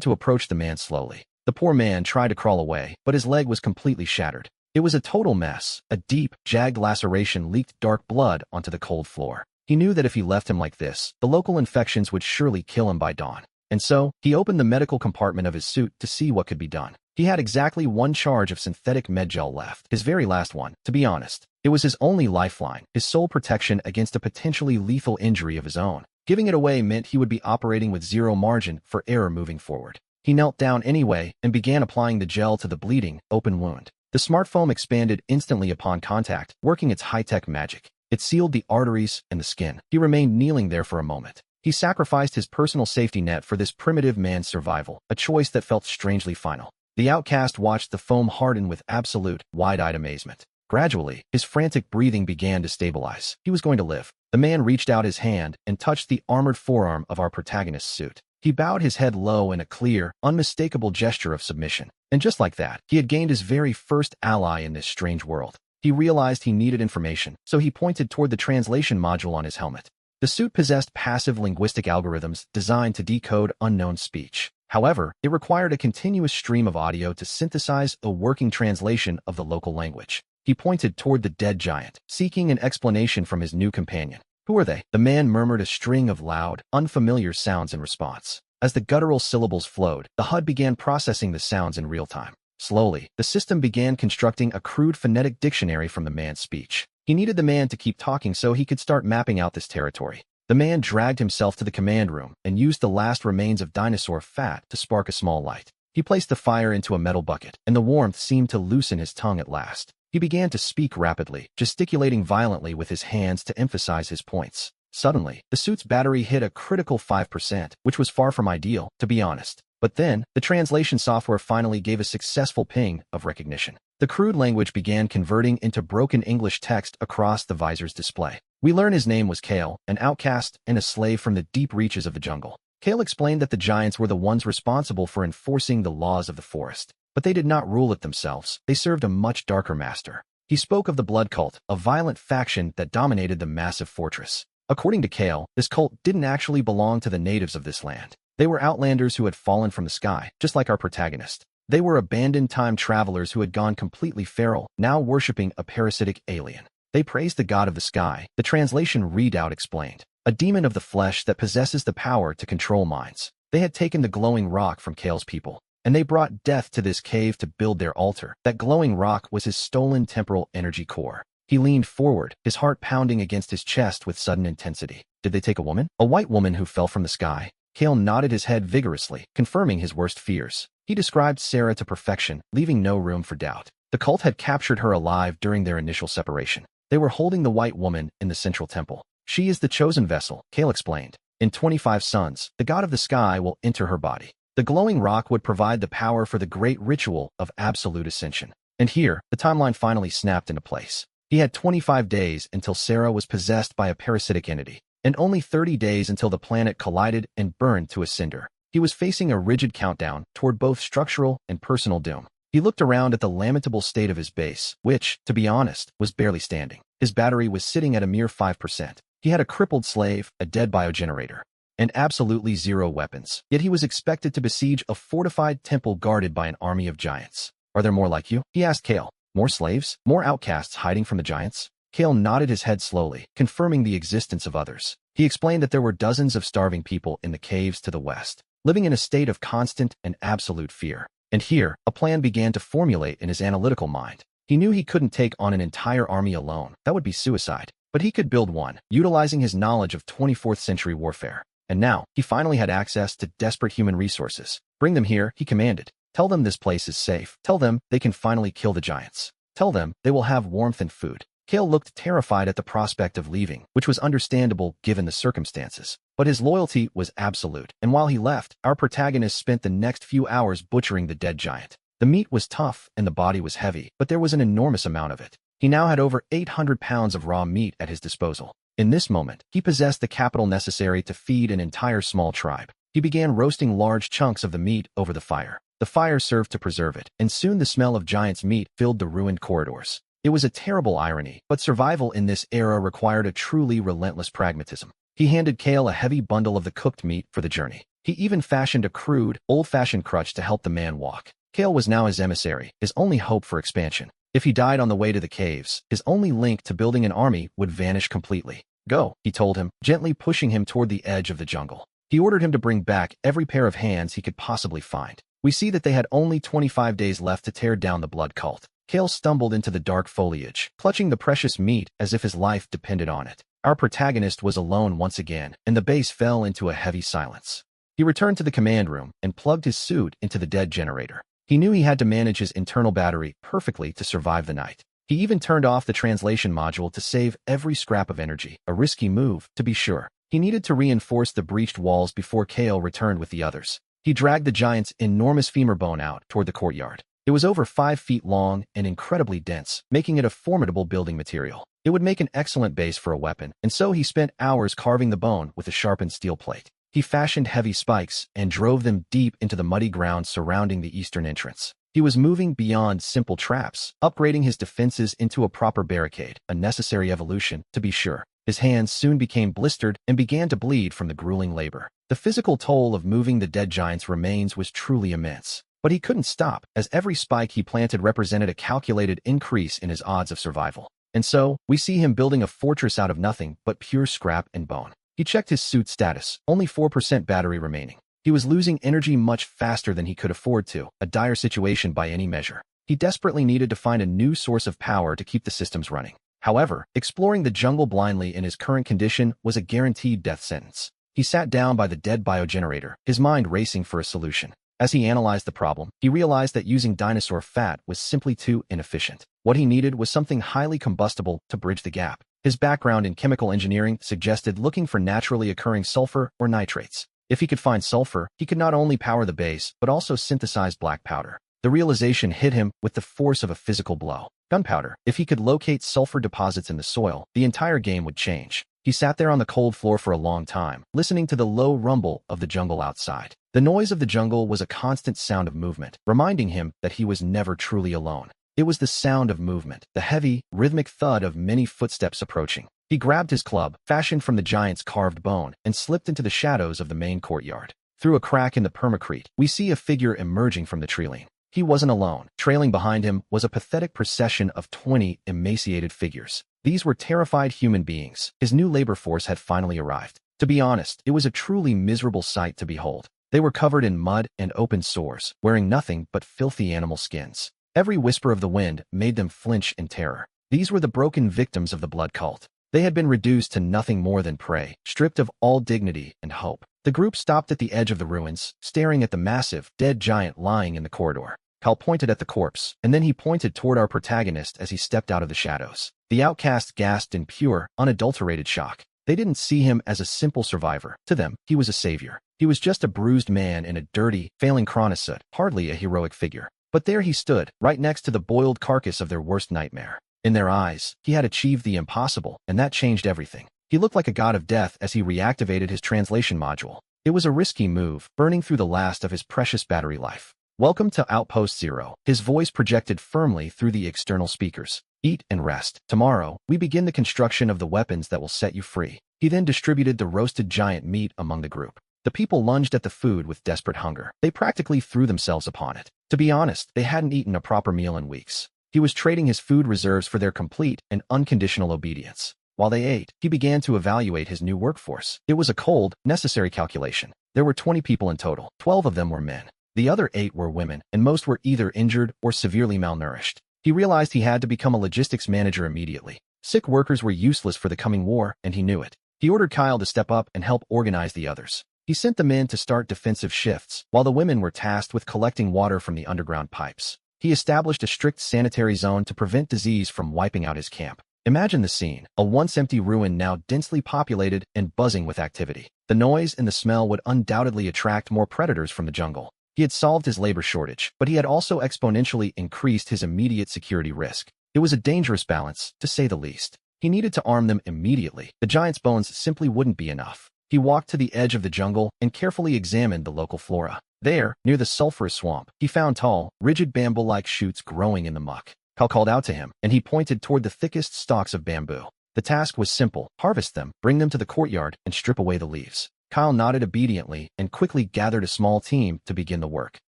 to approach the man slowly. The poor man tried to crawl away, but his leg was completely shattered. It was a total mess. A deep, jagged laceration leaked dark blood onto the cold floor. He knew that if he left him like this, the local infections would surely kill him by dawn. And so, he opened the medical compartment of his suit to see what could be done. He had exactly one charge of synthetic medgel left, his very last one, to be honest. It was his only lifeline, his sole protection against a potentially lethal injury of his own. Giving it away meant he would be operating with zero margin for error moving forward. He knelt down anyway and began applying the gel to the bleeding, open wound. The smart foam expanded instantly upon contact, working its high-tech magic. It sealed the arteries and the skin. He remained kneeling there for a moment. He sacrificed his personal safety net for this primitive man's survival, a choice that felt strangely final. The outcast watched the foam harden with absolute, wide-eyed amazement. Gradually, his frantic breathing began to stabilize. He was going to live. The man reached out his hand and touched the armored forearm of our protagonist's suit. He bowed his head low in a clear, unmistakable gesture of submission. And just like that, he had gained his very first ally in this strange world. He realized he needed information, so he pointed toward the translation module on his helmet. The suit possessed passive linguistic algorithms designed to decode unknown speech. However, it required a continuous stream of audio to synthesize a working translation of the local language. He pointed toward the dead giant, seeking an explanation from his new companion. Who are they? The man murmured a string of loud, unfamiliar sounds in response. As the guttural syllables flowed, the HUD began processing the sounds in real time. Slowly, the system began constructing a crude phonetic dictionary from the man's speech. He needed the man to keep talking so he could start mapping out this territory. The man dragged himself to the command room and used the last remains of dinosaur fat to spark a small light. He placed the fire into a metal bucket, and the warmth seemed to loosen his tongue at last. He began to speak rapidly, gesticulating violently with his hands to emphasize his points. Suddenly, the suit's battery hit a critical 5%, which was far from ideal, to be honest. But then, the translation software finally gave a successful ping of recognition. The crude language began converting into broken English text across the visor's display. We learn his name was Kale, an outcast and a slave from the deep reaches of the jungle. Kale explained that the giants were the ones responsible for enforcing the laws of the forest. But they did not rule it themselves. They served a much darker master. He spoke of the Blood Cult, a violent faction that dominated the massive fortress. According to Kale, this cult didn't actually belong to the natives of this land. They were outlanders who had fallen from the sky, just like our protagonist. They were abandoned time travelers who had gone completely feral, now worshipping a parasitic alien. They praised the god of the sky, the translation readout explained. A demon of the flesh that possesses the power to control minds. They had taken the glowing rock from Kale's people, and they brought death to this cave to build their altar. That glowing rock was his stolen temporal energy core. He leaned forward, his heart pounding against his chest with sudden intensity. Did they take a woman? A white woman who fell from the sky? Kale nodded his head vigorously, confirming his worst fears. He described Sarah to perfection, leaving no room for doubt. The cult had captured her alive during their initial separation. They were holding the white woman in the central temple. She is the chosen vessel, Kale explained. In 25 suns, the god of the sky will enter her body. The glowing rock would provide the power for the great ritual of absolute ascension. And here, the timeline finally snapped into place. He had 25 days until Sarah was possessed by a parasitic entity, and only 30 days until the planet collided and burned to a cinder. He was facing a rigid countdown toward both structural and personal doom. He looked around at the lamentable state of his base, which, to be honest, was barely standing. His battery was sitting at a mere 5%. He had a crippled slave, a dead biogenerator, and absolutely zero weapons. Yet he was expected to besiege a fortified temple guarded by an army of giants. Are there more like you? He asked Kale. More slaves? More outcasts hiding from the giants? Kale nodded his head slowly, confirming the existence of others. He explained that there were dozens of starving people in the caves to the west, living in a state of constant and absolute fear. And here, a plan began to formulate in his analytical mind. He knew he couldn't take on an entire army alone. That would be suicide. But he could build one, utilizing his knowledge of 24th century warfare. And now, he finally had access to desperate human resources. Bring them here, he commanded. Tell them this place is safe. Tell them they can finally kill the giants. Tell them they will have warmth and food. Kale looked terrified at the prospect of leaving, which was understandable given the circumstances. But his loyalty was absolute, and while he left, our protagonist spent the next few hours butchering the dead giant. The meat was tough and the body was heavy, but there was an enormous amount of it. He now had over 800 pounds of raw meat at his disposal. In this moment, he possessed the capital necessary to feed an entire small tribe. He began roasting large chunks of the meat over the fire. The fire served to preserve it, and soon the smell of giant's meat filled the ruined corridors. It was a terrible irony, but survival in this era required a truly relentless pragmatism. He handed Kale a heavy bundle of the cooked meat for the journey. He even fashioned a crude, old-fashioned crutch to help the man walk. Kale was now his emissary, his only hope for expansion. If he died on the way to the caves, his only link to building an army would vanish completely. Go, he told him, gently pushing him toward the edge of the jungle. He ordered him to bring back every pair of hands he could possibly find. We see that they had only 25 days left to tear down the blood cult. Kale stumbled into the dark foliage, clutching the precious meat as if his life depended on it. Our protagonist was alone once again, and the base fell into a heavy silence. He returned to the command room and plugged his suit into the dead generator. He knew he had to manage his internal battery perfectly to survive the night. He even turned off the translation module to save every scrap of energy, a risky move, to be sure. He needed to reinforce the breached walls before Kale returned with the others. He dragged the giant's enormous femur bone out toward the courtyard. It was over 5 feet long and incredibly dense, making it a formidable building material. It would make an excellent base for a weapon, and so he spent hours carving the bone with a sharpened steel plate. He fashioned heavy spikes and drove them deep into the muddy ground surrounding the eastern entrance. He was moving beyond simple traps, upgrading his defenses into a proper barricade, a necessary evolution, to be sure. His hands soon became blistered and began to bleed from the grueling labor. The physical toll of moving the dead giant's remains was truly immense. But he couldn't stop, as every spike he planted represented a calculated increase in his odds of survival. And so, we see him building a fortress out of nothing but pure scrap and bone. He checked his suit status, only 4% battery remaining. He was losing energy much faster than he could afford to, a dire situation by any measure. He desperately needed to find a new source of power to keep the systems running. However, exploring the jungle blindly in his current condition was a guaranteed death sentence. He sat down by the dead biogenerator, his mind racing for a solution. As he analyzed the problem, he realized that using dinosaur fat was simply too inefficient. What he needed was something highly combustible to bridge the gap. His background in chemical engineering suggested looking for naturally occurring sulfur or nitrates. If he could find sulfur, he could not only power the base, but also synthesize black powder. The realization hit him with the force of a physical blow. Gunpowder. If he could locate sulfur deposits in the soil, the entire game would change. He sat there on the cold floor for a long time, listening to the low rumble of the jungle outside. The noise of the jungle was a constant sound of movement, reminding him that he was never truly alone. It was the sound of movement, the heavy, rhythmic thud of many footsteps approaching. He grabbed his club, fashioned from the giant's carved bone, and slipped into the shadows of the main courtyard. Through a crack in the permacrete, we see a figure emerging from the treeline. He wasn't alone. Trailing behind him was a pathetic procession of 20 emaciated figures. These were terrified human beings. His new labor force had finally arrived. To be honest, it was a truly miserable sight to behold. They were covered in mud and open sores, wearing nothing but filthy animal skins. Every whisper of the wind made them flinch in terror. These were the broken victims of the blood cult. They had been reduced to nothing more than prey, stripped of all dignity and hope. The group stopped at the edge of the ruins, staring at the massive, dead giant lying in the corridor. Cal pointed at the corpse, and then he pointed toward our protagonist as he stepped out of the shadows. The outcast gasped in pure, unadulterated shock. They didn't see him as a simple survivor. To them, he was a savior. He was just a bruised man in a dirty, failing chronosuit, hardly a heroic figure. But there he stood, right next to the boiled carcass of their worst nightmare. In their eyes, he had achieved the impossible, and that changed everything. He looked like a god of death as he reactivated his translation module. It was a risky move, burning through the last of his precious battery life. Welcome to Outpost Zero. His voice projected firmly through the external speakers. Eat and rest. Tomorrow, we begin the construction of the weapons that will set you free. He then distributed the roasted giant meat among the group. The people lunged at the food with desperate hunger. They practically threw themselves upon it. To be honest, they hadn't eaten a proper meal in weeks. He was trading his food reserves for their complete and unconditional obedience. While they ate, he began to evaluate his new workforce. It was a cold, necessary calculation. There were 20 people in total. 12 of them were men. The other 8 were women, and most were either injured or severely malnourished. He realized he had to become a logistics manager immediately. Sick workers were useless for the coming war, and he knew it. He ordered Kyle to step up and help organize the others. He sent the men to start defensive shifts, while the women were tasked with collecting water from the underground pipes. He established a strict sanitary zone to prevent disease from wiping out his camp. Imagine the scene, a once-empty ruin now densely populated and buzzing with activity. The noise and the smell would undoubtedly attract more predators from the jungle. He had solved his labor shortage, but he had also exponentially increased his immediate security risk. It was a dangerous balance, to say the least. He needed to arm them immediately. The giant's bones simply wouldn't be enough. He walked to the edge of the jungle and carefully examined the local flora. There, near the sulfurous swamp, he found tall, rigid bamboo-like shoots growing in the muck. Cal called out to him, and he pointed toward the thickest stalks of bamboo. The task was simple: harvest them, bring them to the courtyard, and strip away the leaves. Kyle nodded obediently and quickly gathered a small team to begin the work.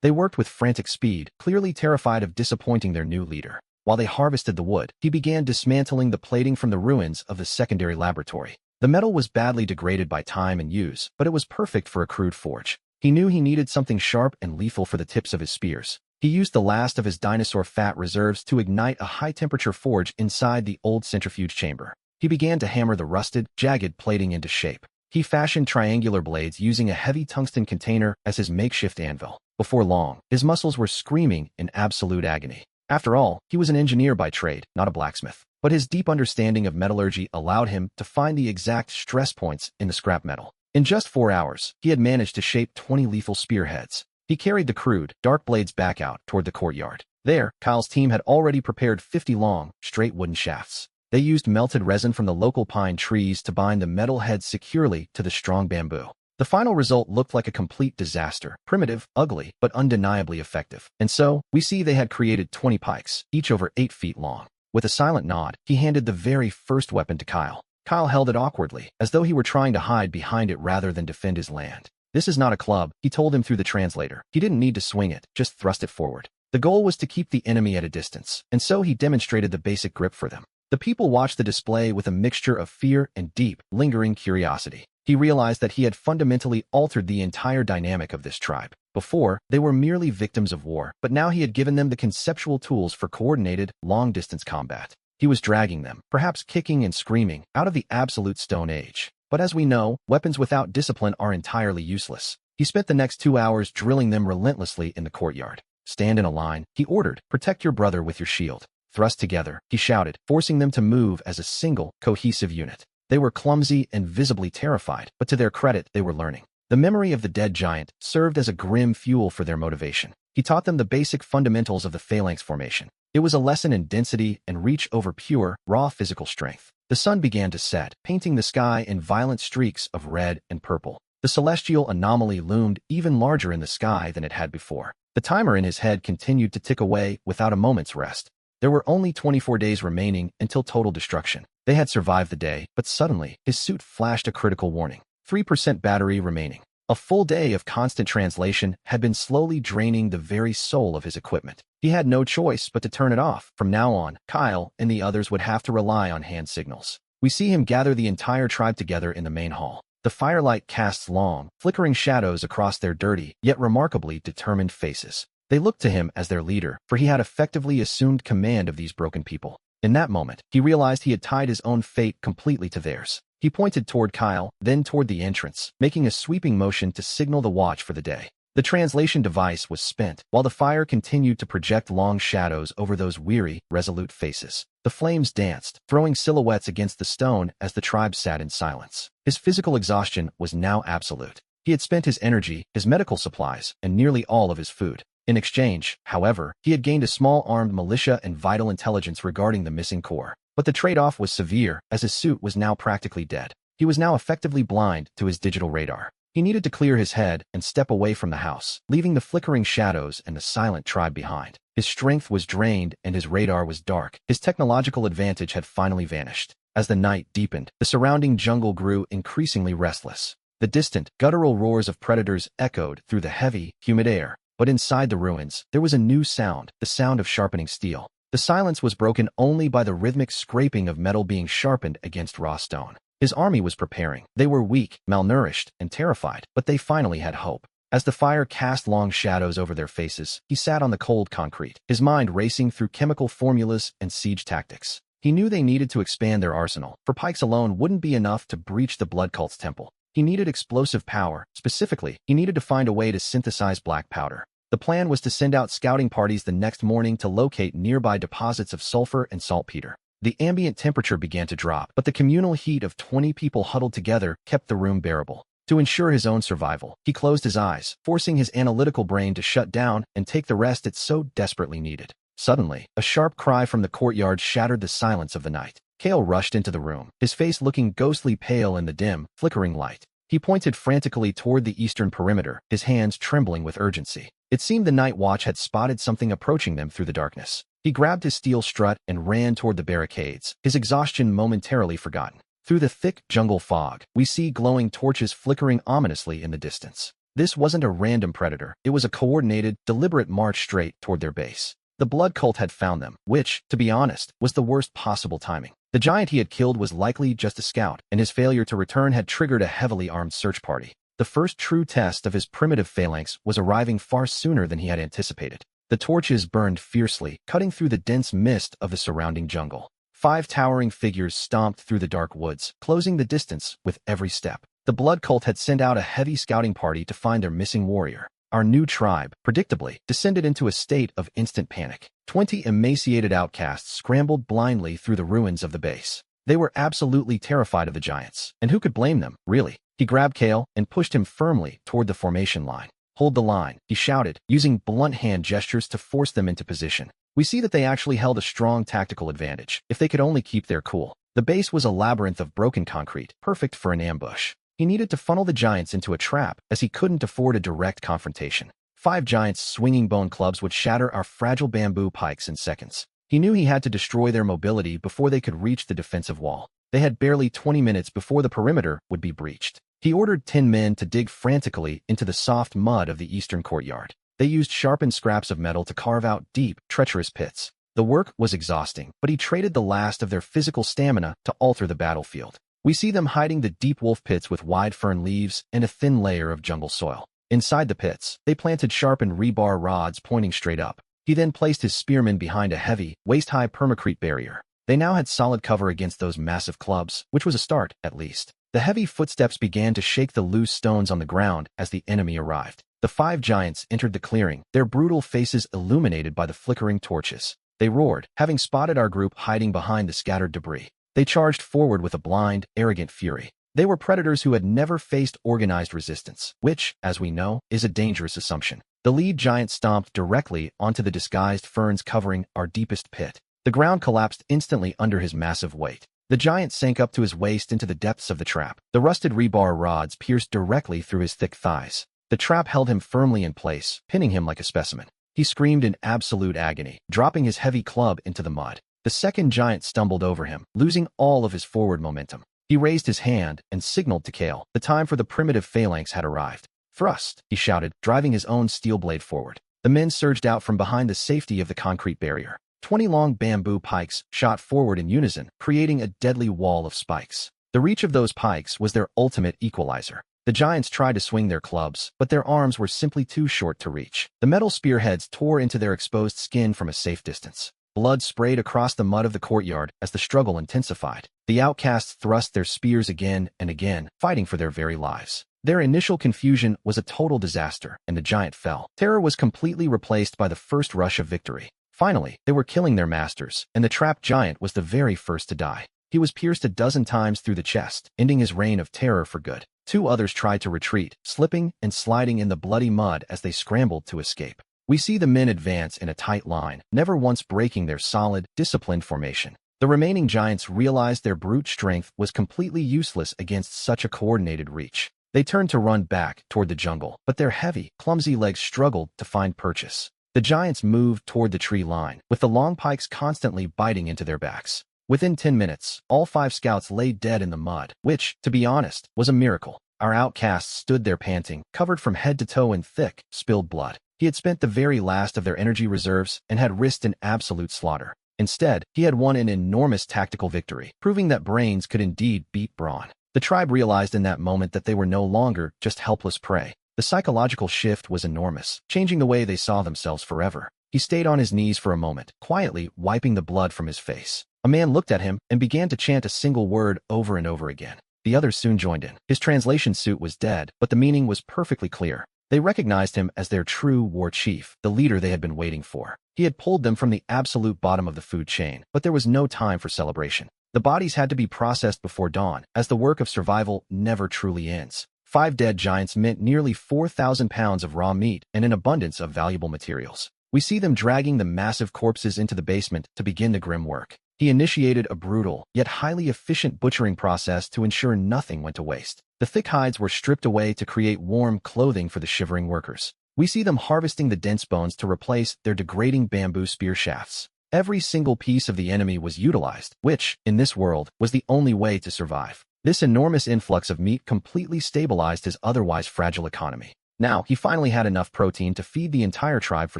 They worked with frantic speed, clearly terrified of disappointing their new leader. While they harvested the wood, he began dismantling the plating from the ruins of the secondary laboratory. The metal was badly degraded by time and use, but it was perfect for a crude forge. He knew he needed something sharp and lethal for the tips of his spears. He used the last of his dinosaur fat reserves to ignite a high-temperature forge inside the old centrifuge chamber. He began to hammer the rusted, jagged plating into shape. He fashioned triangular blades using a heavy tungsten container as his makeshift anvil. Before long, his muscles were screaming in absolute agony. After all, he was an engineer by trade, not a blacksmith. But his deep understanding of metallurgy allowed him to find the exact stress points in the scrap metal. In just 4 hours, he had managed to shape 20 lethal spearheads. He carried the crude, dark blades back out toward the courtyard. There, Kyle's team had already prepared 50 long, straight wooden shafts. They used melted resin from the local pine trees to bind the metal heads securely to the strong bamboo. The final result looked like a complete disaster, primitive, ugly, but undeniably effective. And so, we see they had created 20 pikes, each over 8 feet long. With a silent nod, he handed the very first weapon to Kyle. Kyle held it awkwardly, as though he were trying to hide behind it rather than defend his land. This is not a club, he told him through the translator. He didn't need to swing it, just thrust it forward. The goal was to keep the enemy at a distance, and so he demonstrated the basic grip for them. The people watched the display with a mixture of fear and deep, lingering curiosity. He realized that he had fundamentally altered the entire dynamic of this tribe. Before, they were merely victims of war, but now he had given them the conceptual tools for coordinated, long-distance combat. He was dragging them, perhaps kicking and screaming, out of the absolute Stone Age. But as we know, weapons without discipline are entirely useless. He spent the next 2 hours drilling them relentlessly in the courtyard. Stand in a line, he ordered. Protect your brother with your shield. Thrust together, he shouted, forcing them to move as a single, cohesive unit. They were clumsy and visibly terrified, but to their credit, they were learning. The memory of the dead giant served as a grim fuel for their motivation. He taught them the basic fundamentals of the phalanx formation. It was a lesson in density and reach over pure, raw physical strength. The sun began to set, painting the sky in violent streaks of red and purple. The celestial anomaly loomed even larger in the sky than it had before. The timer in his head continued to tick away without a moment's rest. There were only 24 days remaining until total destruction. They had survived the day, but suddenly, his suit flashed a critical warning. 3% battery remaining. A full day of constant translation had been slowly draining the very soul of his equipment. He had no choice but to turn it off. From now on, Kyle and the others would have to rely on hand signals. We see him gather the entire tribe together in the main hall. The firelight casts long, flickering shadows across their dirty, yet remarkably determined faces. They looked to him as their leader, for he had effectively assumed command of these broken people. In that moment, he realized he had tied his own fate completely to theirs. He pointed toward Kyle, then toward the entrance, making a sweeping motion to signal the watch for the day. The translation device was spent, while the fire continued to project long shadows over those weary, resolute faces. The flames danced, throwing silhouettes against the stone as the tribe sat in silence. His physical exhaustion was now absolute. He had spent his energy, his medical supplies, and nearly all of his food. In exchange, however, he had gained a small armed militia and vital intelligence regarding the missing core. But the trade-off was severe, as his suit was now practically dead. He was now effectively blind to his digital radar. He needed to clear his head and step away from the house, leaving the flickering shadows and the silent tribe behind. His strength was drained and his radar was dark. His technological advantage had finally vanished. As the night deepened, the surrounding jungle grew increasingly restless. The distant, guttural roars of predators echoed through the heavy, humid air. But inside the ruins, there was a new sound, the sound of sharpening steel. The silence was broken only by the rhythmic scraping of metal being sharpened against raw stone. His army was preparing. They were weak, malnourished, and terrified, but they finally had hope. As the fire cast long shadows over their faces, he sat on the cold concrete, his mind racing through chemical formulas and siege tactics. He knew they needed to expand their arsenal, for pikes alone wouldn't be enough to breach the Blood Cult's temple. He needed explosive power. Specifically, he needed to find a way to synthesize black powder. The plan was to send out scouting parties the next morning to locate nearby deposits of sulfur and saltpeter. The ambient temperature began to drop, but the communal heat of 20 people huddled together kept the room bearable. To ensure his own survival, he closed his eyes, forcing his analytical brain to shut down and take the rest it so desperately needed. Suddenly, a sharp cry from the courtyard shattered the silence of the night. Kale rushed into the room, his face looking ghostly pale in the dim, flickering light. He pointed frantically toward the eastern perimeter, his hands trembling with urgency. It seemed the night watch had spotted something approaching them through the darkness. He grabbed his steel strut and ran toward the barricades, his exhaustion momentarily forgotten. Through the thick jungle fog, we see glowing torches flickering ominously in the distance. This wasn't a random predator. It was a coordinated, deliberate march straight toward their base. The Blood Cult had found them, which, to be honest, was the worst possible timing. The giant he had killed was likely just a scout, and his failure to return had triggered a heavily armed search party. The first true test of his primitive phalanx was arriving far sooner than he had anticipated. The torches burned fiercely, cutting through the dense mist of the surrounding jungle. 5 towering figures stomped through the dark woods, closing the distance with every step. The Blood Cult had sent out a heavy scouting party to find their missing warrior. Our new tribe, predictably, descended into a state of instant panic. 20 emaciated outcasts scrambled blindly through the ruins of the base. They were absolutely terrified of the giants, and who could blame them, really? He grabbed Kale and pushed him firmly toward the formation line. Hold the line, he shouted, using blunt hand gestures to force them into position. We see that they actually held a strong tactical advantage, if they could only keep their cool. The base was a labyrinth of broken concrete, perfect for an ambush. He needed to funnel the giants into a trap, as he couldn't afford a direct confrontation. 5 giants swinging bone clubs would shatter our fragile bamboo pikes in seconds. He knew he had to destroy their mobility before they could reach the defensive wall. They had barely 20 minutes before the perimeter would be breached. He ordered 10 men to dig frantically into the soft mud of the eastern courtyard. They used sharpened scraps of metal to carve out deep, treacherous pits. The work was exhausting, but he traded the last of their physical stamina to alter the battlefield. We see them hiding the deep wolf pits with wide fern leaves and a thin layer of jungle soil. Inside the pits, they planted sharpened rebar rods pointing straight up. He then placed his spearmen behind a heavy, waist-high permacrete barrier. They now had solid cover against those massive clubs, which was a start, at least. The heavy footsteps began to shake the loose stones on the ground as the enemy arrived. The 5 giants entered the clearing, their brutal faces illuminated by the flickering torches. They roared, having spotted our group hiding behind the scattered debris. They charged forward with a blind, arrogant fury. They were predators who had never faced organized resistance, which, as we know, is a dangerous assumption. The lead giant stomped directly onto the disguised ferns covering our deepest pit. The ground collapsed instantly under his massive weight. The giant sank up to his waist into the depths of the trap. The rusted rebar rods pierced directly through his thick thighs. The trap held him firmly in place, pinning him like a specimen. He screamed in absolute agony, dropping his heavy club into the mud. The second giant stumbled over him, losing all of his forward momentum. He raised his hand and signaled to Kale. The time for the primitive phalanx had arrived. "Thrust," he shouted, driving his own steel blade forward. The men surged out from behind the safety of the concrete barrier. 20 long bamboo pikes shot forward in unison, creating a deadly wall of spikes. The reach of those pikes was their ultimate equalizer. The giants tried to swing their clubs, but their arms were simply too short to reach. The metal spearheads tore into their exposed skin from a safe distance. Blood sprayed across the mud of the courtyard as the struggle intensified. The outcasts thrust their spears again and again, fighting for their very lives. Their initial confusion was a total disaster, and the giant fell. Terror was completely replaced by the first rush of victory. Finally, they were killing their masters, and the trapped giant was the very first to die. He was pierced a dozen times through the chest, ending his reign of terror for good. 2 others tried to retreat, slipping and sliding in the bloody mud as they scrambled to escape. We see the men advance in a tight line, never once breaking their solid, disciplined formation. The remaining giants realized their brute strength was completely useless against such a coordinated reach. They turned to run back toward the jungle, but their heavy, clumsy legs struggled to find purchase. The giants moved toward the tree line, with the long pikes constantly biting into their backs. Within 10 minutes, all 5 scouts lay dead in the mud, which, to be honest, was a miracle. Our outcasts stood there panting, covered from head to toe in thick, spilled blood. He had spent the very last of their energy reserves and had risked an absolute slaughter. Instead, he had won an enormous tactical victory, proving that brains could indeed beat brawn. The tribe realized in that moment that they were no longer just helpless prey. The psychological shift was enormous, changing the way they saw themselves forever. He stayed on his knees for a moment, quietly wiping the blood from his face. A man looked at him and began to chant a single word over and over again. The others soon joined in. His translation suit was dead, but the meaning was perfectly clear. They recognized him as their true war chief, the leader they had been waiting for. He had pulled them from the absolute bottom of the food chain, but there was no time for celebration. The bodies had to be processed before dawn, as the work of survival never truly ends. 5 dead giants meant nearly 4,000 pounds of raw meat and an abundance of valuable materials. We see them dragging the massive corpses into the basement to begin the grim work. He initiated a brutal, yet highly efficient butchering process to ensure nothing went to waste. The thick hides were stripped away to create warm clothing for the shivering workers. We see them harvesting the dense bones to replace their degrading bamboo spear shafts. Every single piece of the enemy was utilized, which, in this world, was the only way to survive. This enormous influx of meat completely stabilized his otherwise fragile economy. Now, he finally had enough protein to feed the entire tribe for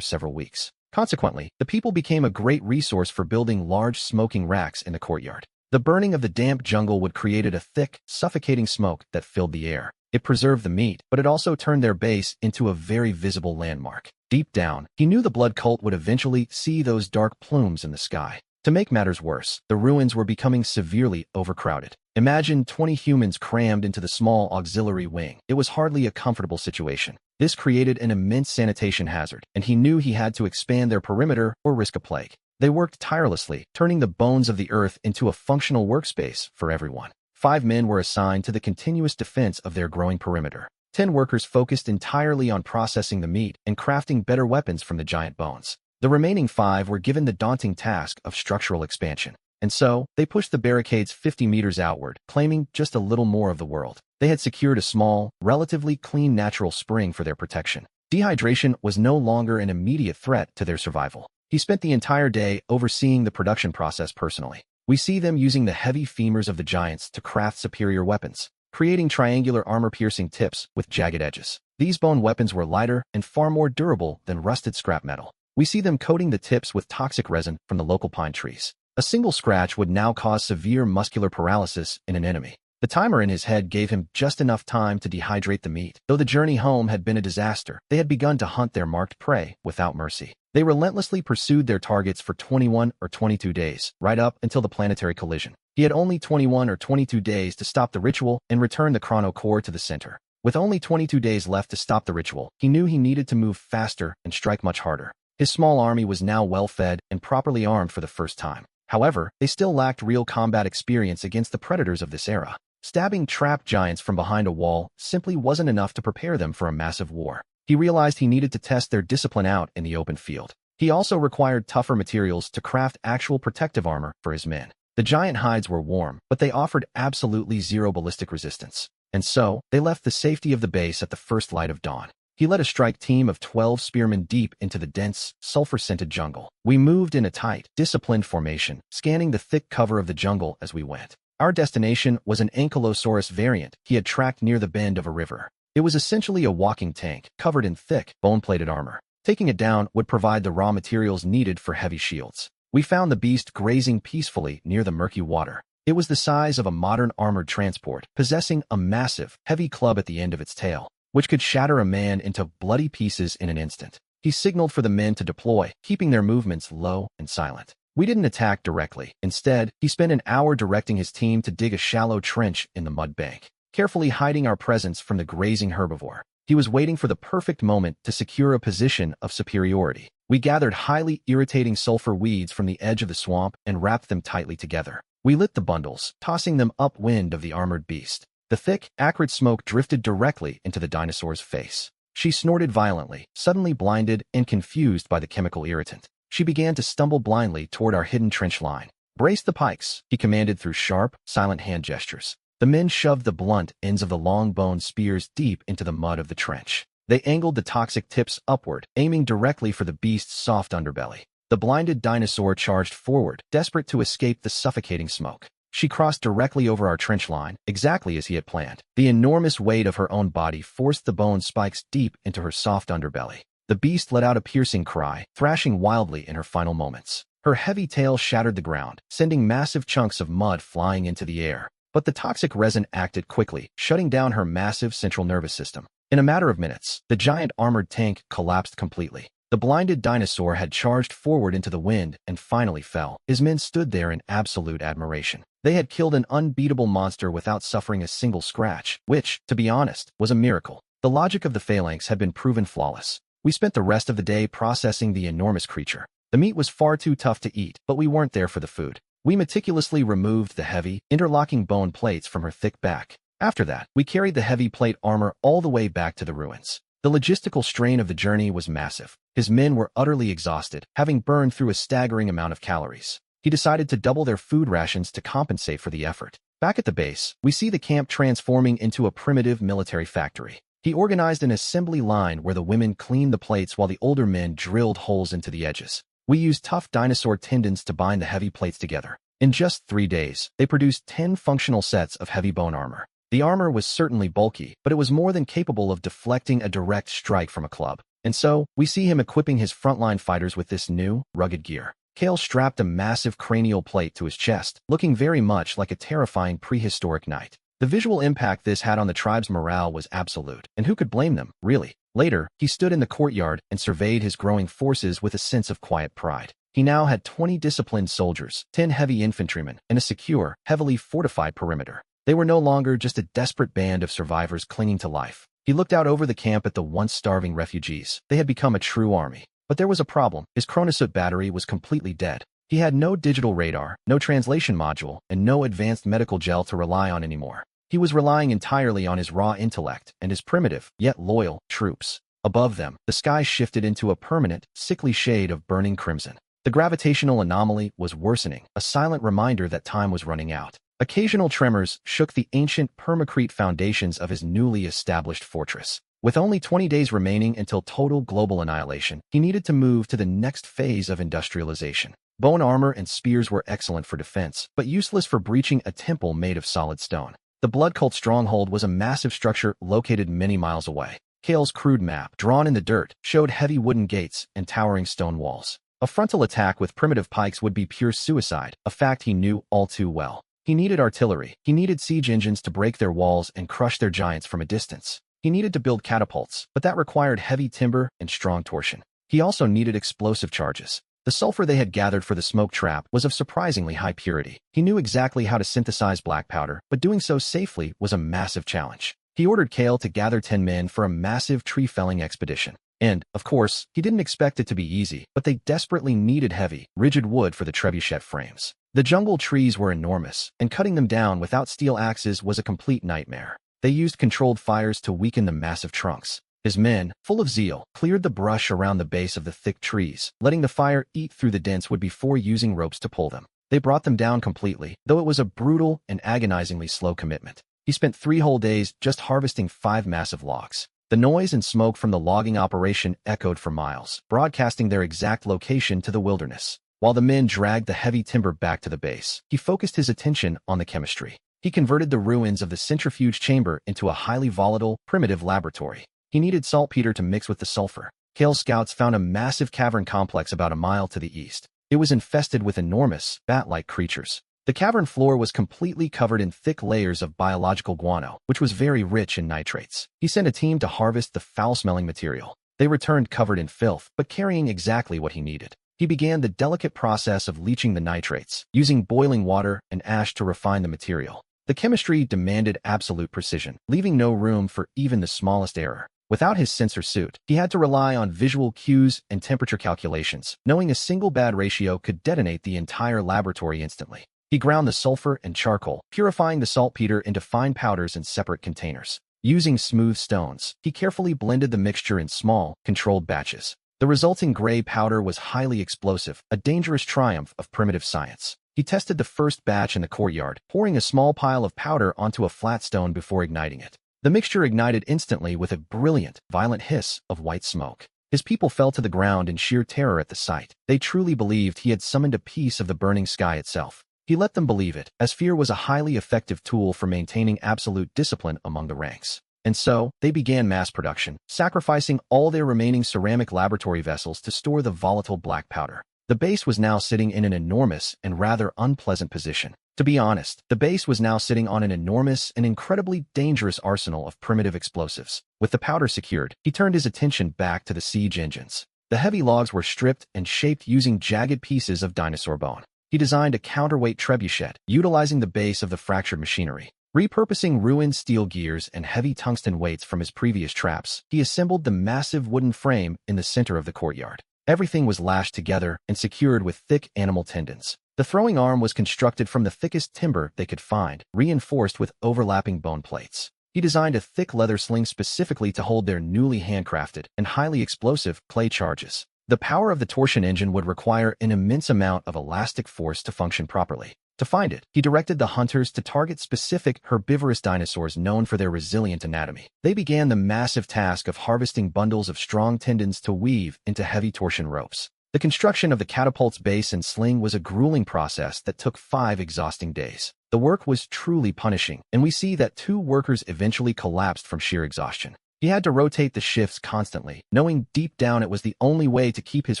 several weeks. Consequently, the people became a great resource for building large smoking racks in the courtyard. The burning of the damp jungle would create a thick, suffocating smoke that filled the air. It preserved the meat, but it also turned their base into a very visible landmark. Deep down, he knew the blood cult would eventually see those dark plumes in the sky. To make matters worse, the ruins were becoming severely overcrowded. Imagine 20 humans crammed into the small auxiliary wing. It was hardly a comfortable situation. This created an immense sanitation hazard, and he knew he had to expand their perimeter or risk a plague. They worked tirelessly, turning the bones of the earth into a functional workspace for everyone. 5 men were assigned to the continuous defense of their growing perimeter. 10 workers focused entirely on processing the meat and crafting better weapons from the giant bones. The remaining 5 were given the daunting task of structural expansion. And so, they pushed the barricades 50 meters outward, claiming just a little more of the world. They had secured a small, relatively clean natural spring for their protection. Dehydration was no longer an immediate threat to their survival. He spent the entire day overseeing the production process personally. We see them using the heavy femurs of the giants to craft superior weapons, creating triangular armor-piercing tips with jagged edges. These bone weapons were lighter and far more durable than rusted scrap metal. We see them coating the tips with toxic resin from the local pine trees. A single scratch would now cause severe muscular paralysis in an enemy. The timer in his head gave him just enough time to dehydrate the meat. Though the journey home had been a disaster, they had begun to hunt their marked prey without mercy. They relentlessly pursued their targets for 21 or 22 days, right up until the planetary collision. He had only 21 or 22 days to stop the ritual and return the chrono core to the center. With only 22 days left to stop the ritual, he knew he needed to move faster and strike much harder. His small army was now well-fed and properly armed for the first time. However, they still lacked real combat experience against the predators of this era. Stabbing trapped giants from behind a wall simply wasn't enough to prepare them for a massive war. He realized he needed to test their discipline out in the open field. He also required tougher materials to craft actual protective armor for his men. The giant hides were warm, but they offered absolutely zero ballistic resistance. And so, they left the safety of the base at the first light of dawn. He led a strike team of 12 spearmen deep into the dense, sulfur-scented jungle. We moved in a tight, disciplined formation, scanning the thick cover of the jungle as we went. Our destination was an ankylosaurus variant he had tracked near the bend of a river. It was essentially a walking tank, covered in thick, bone-plated armor. Taking it down would provide the raw materials needed for heavy shields. We found the beast grazing peacefully near the murky water. It was the size of a modern armored transport, possessing a massive, heavy club at the end of its tail, which could shatter a man into bloody pieces in an instant. He signaled for the men to deploy, keeping their movements low and silent. We didn't attack directly. Instead, he spent an hour directing his team to dig a shallow trench in the mud bank, carefully hiding our presence from the grazing herbivore. He was waiting for the perfect moment to secure a position of superiority. We gathered highly irritating sulfur weeds from the edge of the swamp and wrapped them tightly together. We lit the bundles, tossing them upwind of the armored beast. The thick, acrid smoke drifted directly into the dinosaur's face. She snorted violently, suddenly blinded and confused by the chemical irritant. She began to stumble blindly toward our hidden trench line. "Brace the pikes," he commanded through sharp, silent hand gestures. The men shoved the blunt ends of the long-boned spears deep into the mud of the trench. They angled the toxic tips upward, aiming directly for the beast's soft underbelly. The blinded dinosaur charged forward, desperate to escape the suffocating smoke. She crossed directly over our trench line, exactly as he had planned. The enormous weight of her own body forced the bone spikes deep into her soft underbelly. The beast let out a piercing cry, thrashing wildly in her final moments. Her heavy tail shattered the ground, sending massive chunks of mud flying into the air. But the toxic resin acted quickly, shutting down her massive central nervous system. In a matter of minutes, the giant armored tank collapsed completely. The blinded dinosaur had charged forward into the wind and finally fell. His men stood there in absolute admiration. They had killed an unbeatable monster without suffering a single scratch, which, to be honest, was a miracle. The logic of the phalanx had been proven flawless. We spent the rest of the day processing the enormous creature. The meat was far too tough to eat, but we weren't there for the food. We meticulously removed the heavy, interlocking bone plates from her thick back. After that, we carried the heavy plate armor all the way back to the ruins. The logistical strain of the journey was massive. His men were utterly exhausted, having burned through a staggering amount of calories. He decided to double their food rations to compensate for the effort. Back at the base, we see the camp transforming into a primitive military factory. He organized an assembly line where the women cleaned the plates while the older men drilled holes into the edges. We used tough dinosaur tendons to bind the heavy plates together. In just 3 days, they produced 10 functional sets of heavy bone armor. The armor was certainly bulky, but it was more than capable of deflecting a direct strike from a club. And so, we see him equipping his frontline fighters with this new, rugged gear. Kale strapped a massive cranial plate to his chest, looking very much like a terrifying prehistoric knight. The visual impact this had on the tribe's morale was absolute, and who could blame them, really? Later, he stood in the courtyard and surveyed his growing forces with a sense of quiet pride. He now had 20 disciplined soldiers, 10 heavy infantrymen, and a secure, heavily fortified perimeter. They were no longer just a desperate band of survivors clinging to life. He looked out over the camp at the once starving refugees. They had become a true army. But there was a problem. His chronosuit battery was completely dead. He had no digital radar, no translation module, and no advanced medical gel to rely on anymore. He was relying entirely on his raw intellect and his primitive, yet loyal, troops. Above them, the sky shifted into a permanent, sickly shade of burning crimson. The gravitational anomaly was worsening, a silent reminder that time was running out. Occasional tremors shook the ancient permacrete foundations of his newly established fortress. With only 20 days remaining until total global annihilation, he needed to move to the next phase of industrialization. Bone armor and spears were excellent for defense, but useless for breaching a temple made of solid stone. The blood cult stronghold was a massive structure located many miles away. Kale's crude map, drawn in the dirt, showed heavy wooden gates and towering stone walls. A frontal attack with primitive pikes would be pure suicide, a fact he knew all too well. He needed artillery. He needed siege engines to break their walls and crush their giants from a distance. He needed to build catapults, but that required heavy timber and strong torsion. He also needed explosive charges. The sulfur they had gathered for the smoke trap was of surprisingly high purity. He knew exactly how to synthesize black powder, but doing so safely was a massive challenge. He ordered Kale to gather 10 men for a massive tree-felling expedition. And, of course, he didn't expect it to be easy, but they desperately needed heavy, rigid wood for the trebuchet frames. The jungle trees were enormous, and cutting them down without steel axes was a complete nightmare. They used controlled fires to weaken the massive trunks. His men, full of zeal, cleared the brush around the base of the thick trees, letting the fire eat through the dense wood before using ropes to pull them. They brought them down completely, though it was a brutal and agonizingly slow commitment. He spent 3 whole days just harvesting 5 massive logs. The noise and smoke from the logging operation echoed for miles, broadcasting their exact location to the wilderness. While the men dragged the heavy timber back to the base, he focused his attention on the chemistry. He converted the ruins of the centrifuge chamber into a highly volatile, primitive laboratory. He needed saltpeter to mix with the sulfur. Kale's scouts found a massive cavern complex about a mile to the east. It was infested with enormous, bat-like creatures. The cavern floor was completely covered in thick layers of biological guano, which was very rich in nitrates. He sent a team to harvest the foul-smelling material. They returned covered in filth, but carrying exactly what he needed. He began the delicate process of leaching the nitrates, using boiling water and ash to refine the material. The chemistry demanded absolute precision, leaving no room for even the smallest error. Without his sensor suit, he had to rely on visual cues and temperature calculations, knowing a single bad ratio could detonate the entire laboratory instantly. He ground the sulfur and charcoal, purifying the saltpeter into fine powders in separate containers. Using smooth stones, he carefully blended the mixture in small, controlled batches. The resulting gray powder was highly explosive, a dangerous triumph of primitive science. He tested the first batch in the courtyard, pouring a small pile of powder onto a flat stone before igniting it. The mixture ignited instantly with a brilliant, violent hiss of white smoke. His people fell to the ground in sheer terror at the sight. They truly believed he had summoned a piece of the burning sky itself. He let them believe it, as fear was a highly effective tool for maintaining absolute discipline among the ranks. And so, they began mass production, sacrificing all their remaining ceramic laboratory vessels to store the volatile black powder. The base was now sitting in an enormous and rather unpleasant position. To be honest, the base was now sitting on an enormous and incredibly dangerous arsenal of primitive explosives. With the powder secured, he turned his attention back to the siege engines. The heavy logs were stripped and shaped using jagged pieces of dinosaur bone. He designed a counterweight trebuchet, utilizing the base of the fractured machinery. Repurposing ruined steel gears and heavy tungsten weights from his previous traps, he assembled the massive wooden frame in the center of the courtyard. Everything was lashed together and secured with thick animal tendons. The throwing arm was constructed from the thickest timber they could find, reinforced with overlapping bone plates. He designed a thick leather sling specifically to hold their newly handcrafted and highly explosive clay charges. The power of the torsion engine would require an immense amount of elastic force to function properly. To find it, he directed the hunters to target specific herbivorous dinosaurs known for their resilient anatomy. They began the massive task of harvesting bundles of strong tendons to weave into heavy torsion ropes. The construction of the catapult's base and sling was a grueling process that took 5 exhausting days. The work was truly punishing, and we see that 2 workers eventually collapsed from sheer exhaustion. He had to rotate the shifts constantly, knowing deep down it was the only way to keep his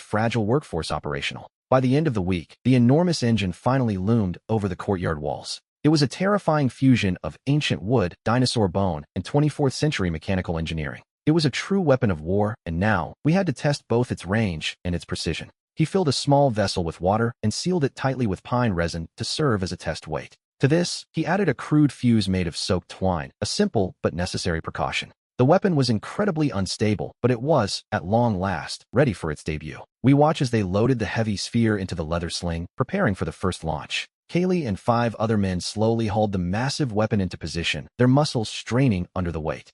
fragile workforce operational. By the end of the week, the enormous engine finally loomed over the courtyard walls. It was a terrifying fusion of ancient wood, dinosaur bone, and 24th century mechanical engineering. It was a true weapon of war, and now, we had to test both its range and its precision. He filled a small vessel with water and sealed it tightly with pine resin to serve as a test weight. To this, he added a crude fuse made of soaked twine, a simple but necessary precaution. The weapon was incredibly unstable, but it was, at long last, ready for its debut. We watch as they loaded the heavy sphere into the leather sling, preparing for the first launch. Kaylee and 5 other men slowly hauled the massive weapon into position, their muscles straining under the weight.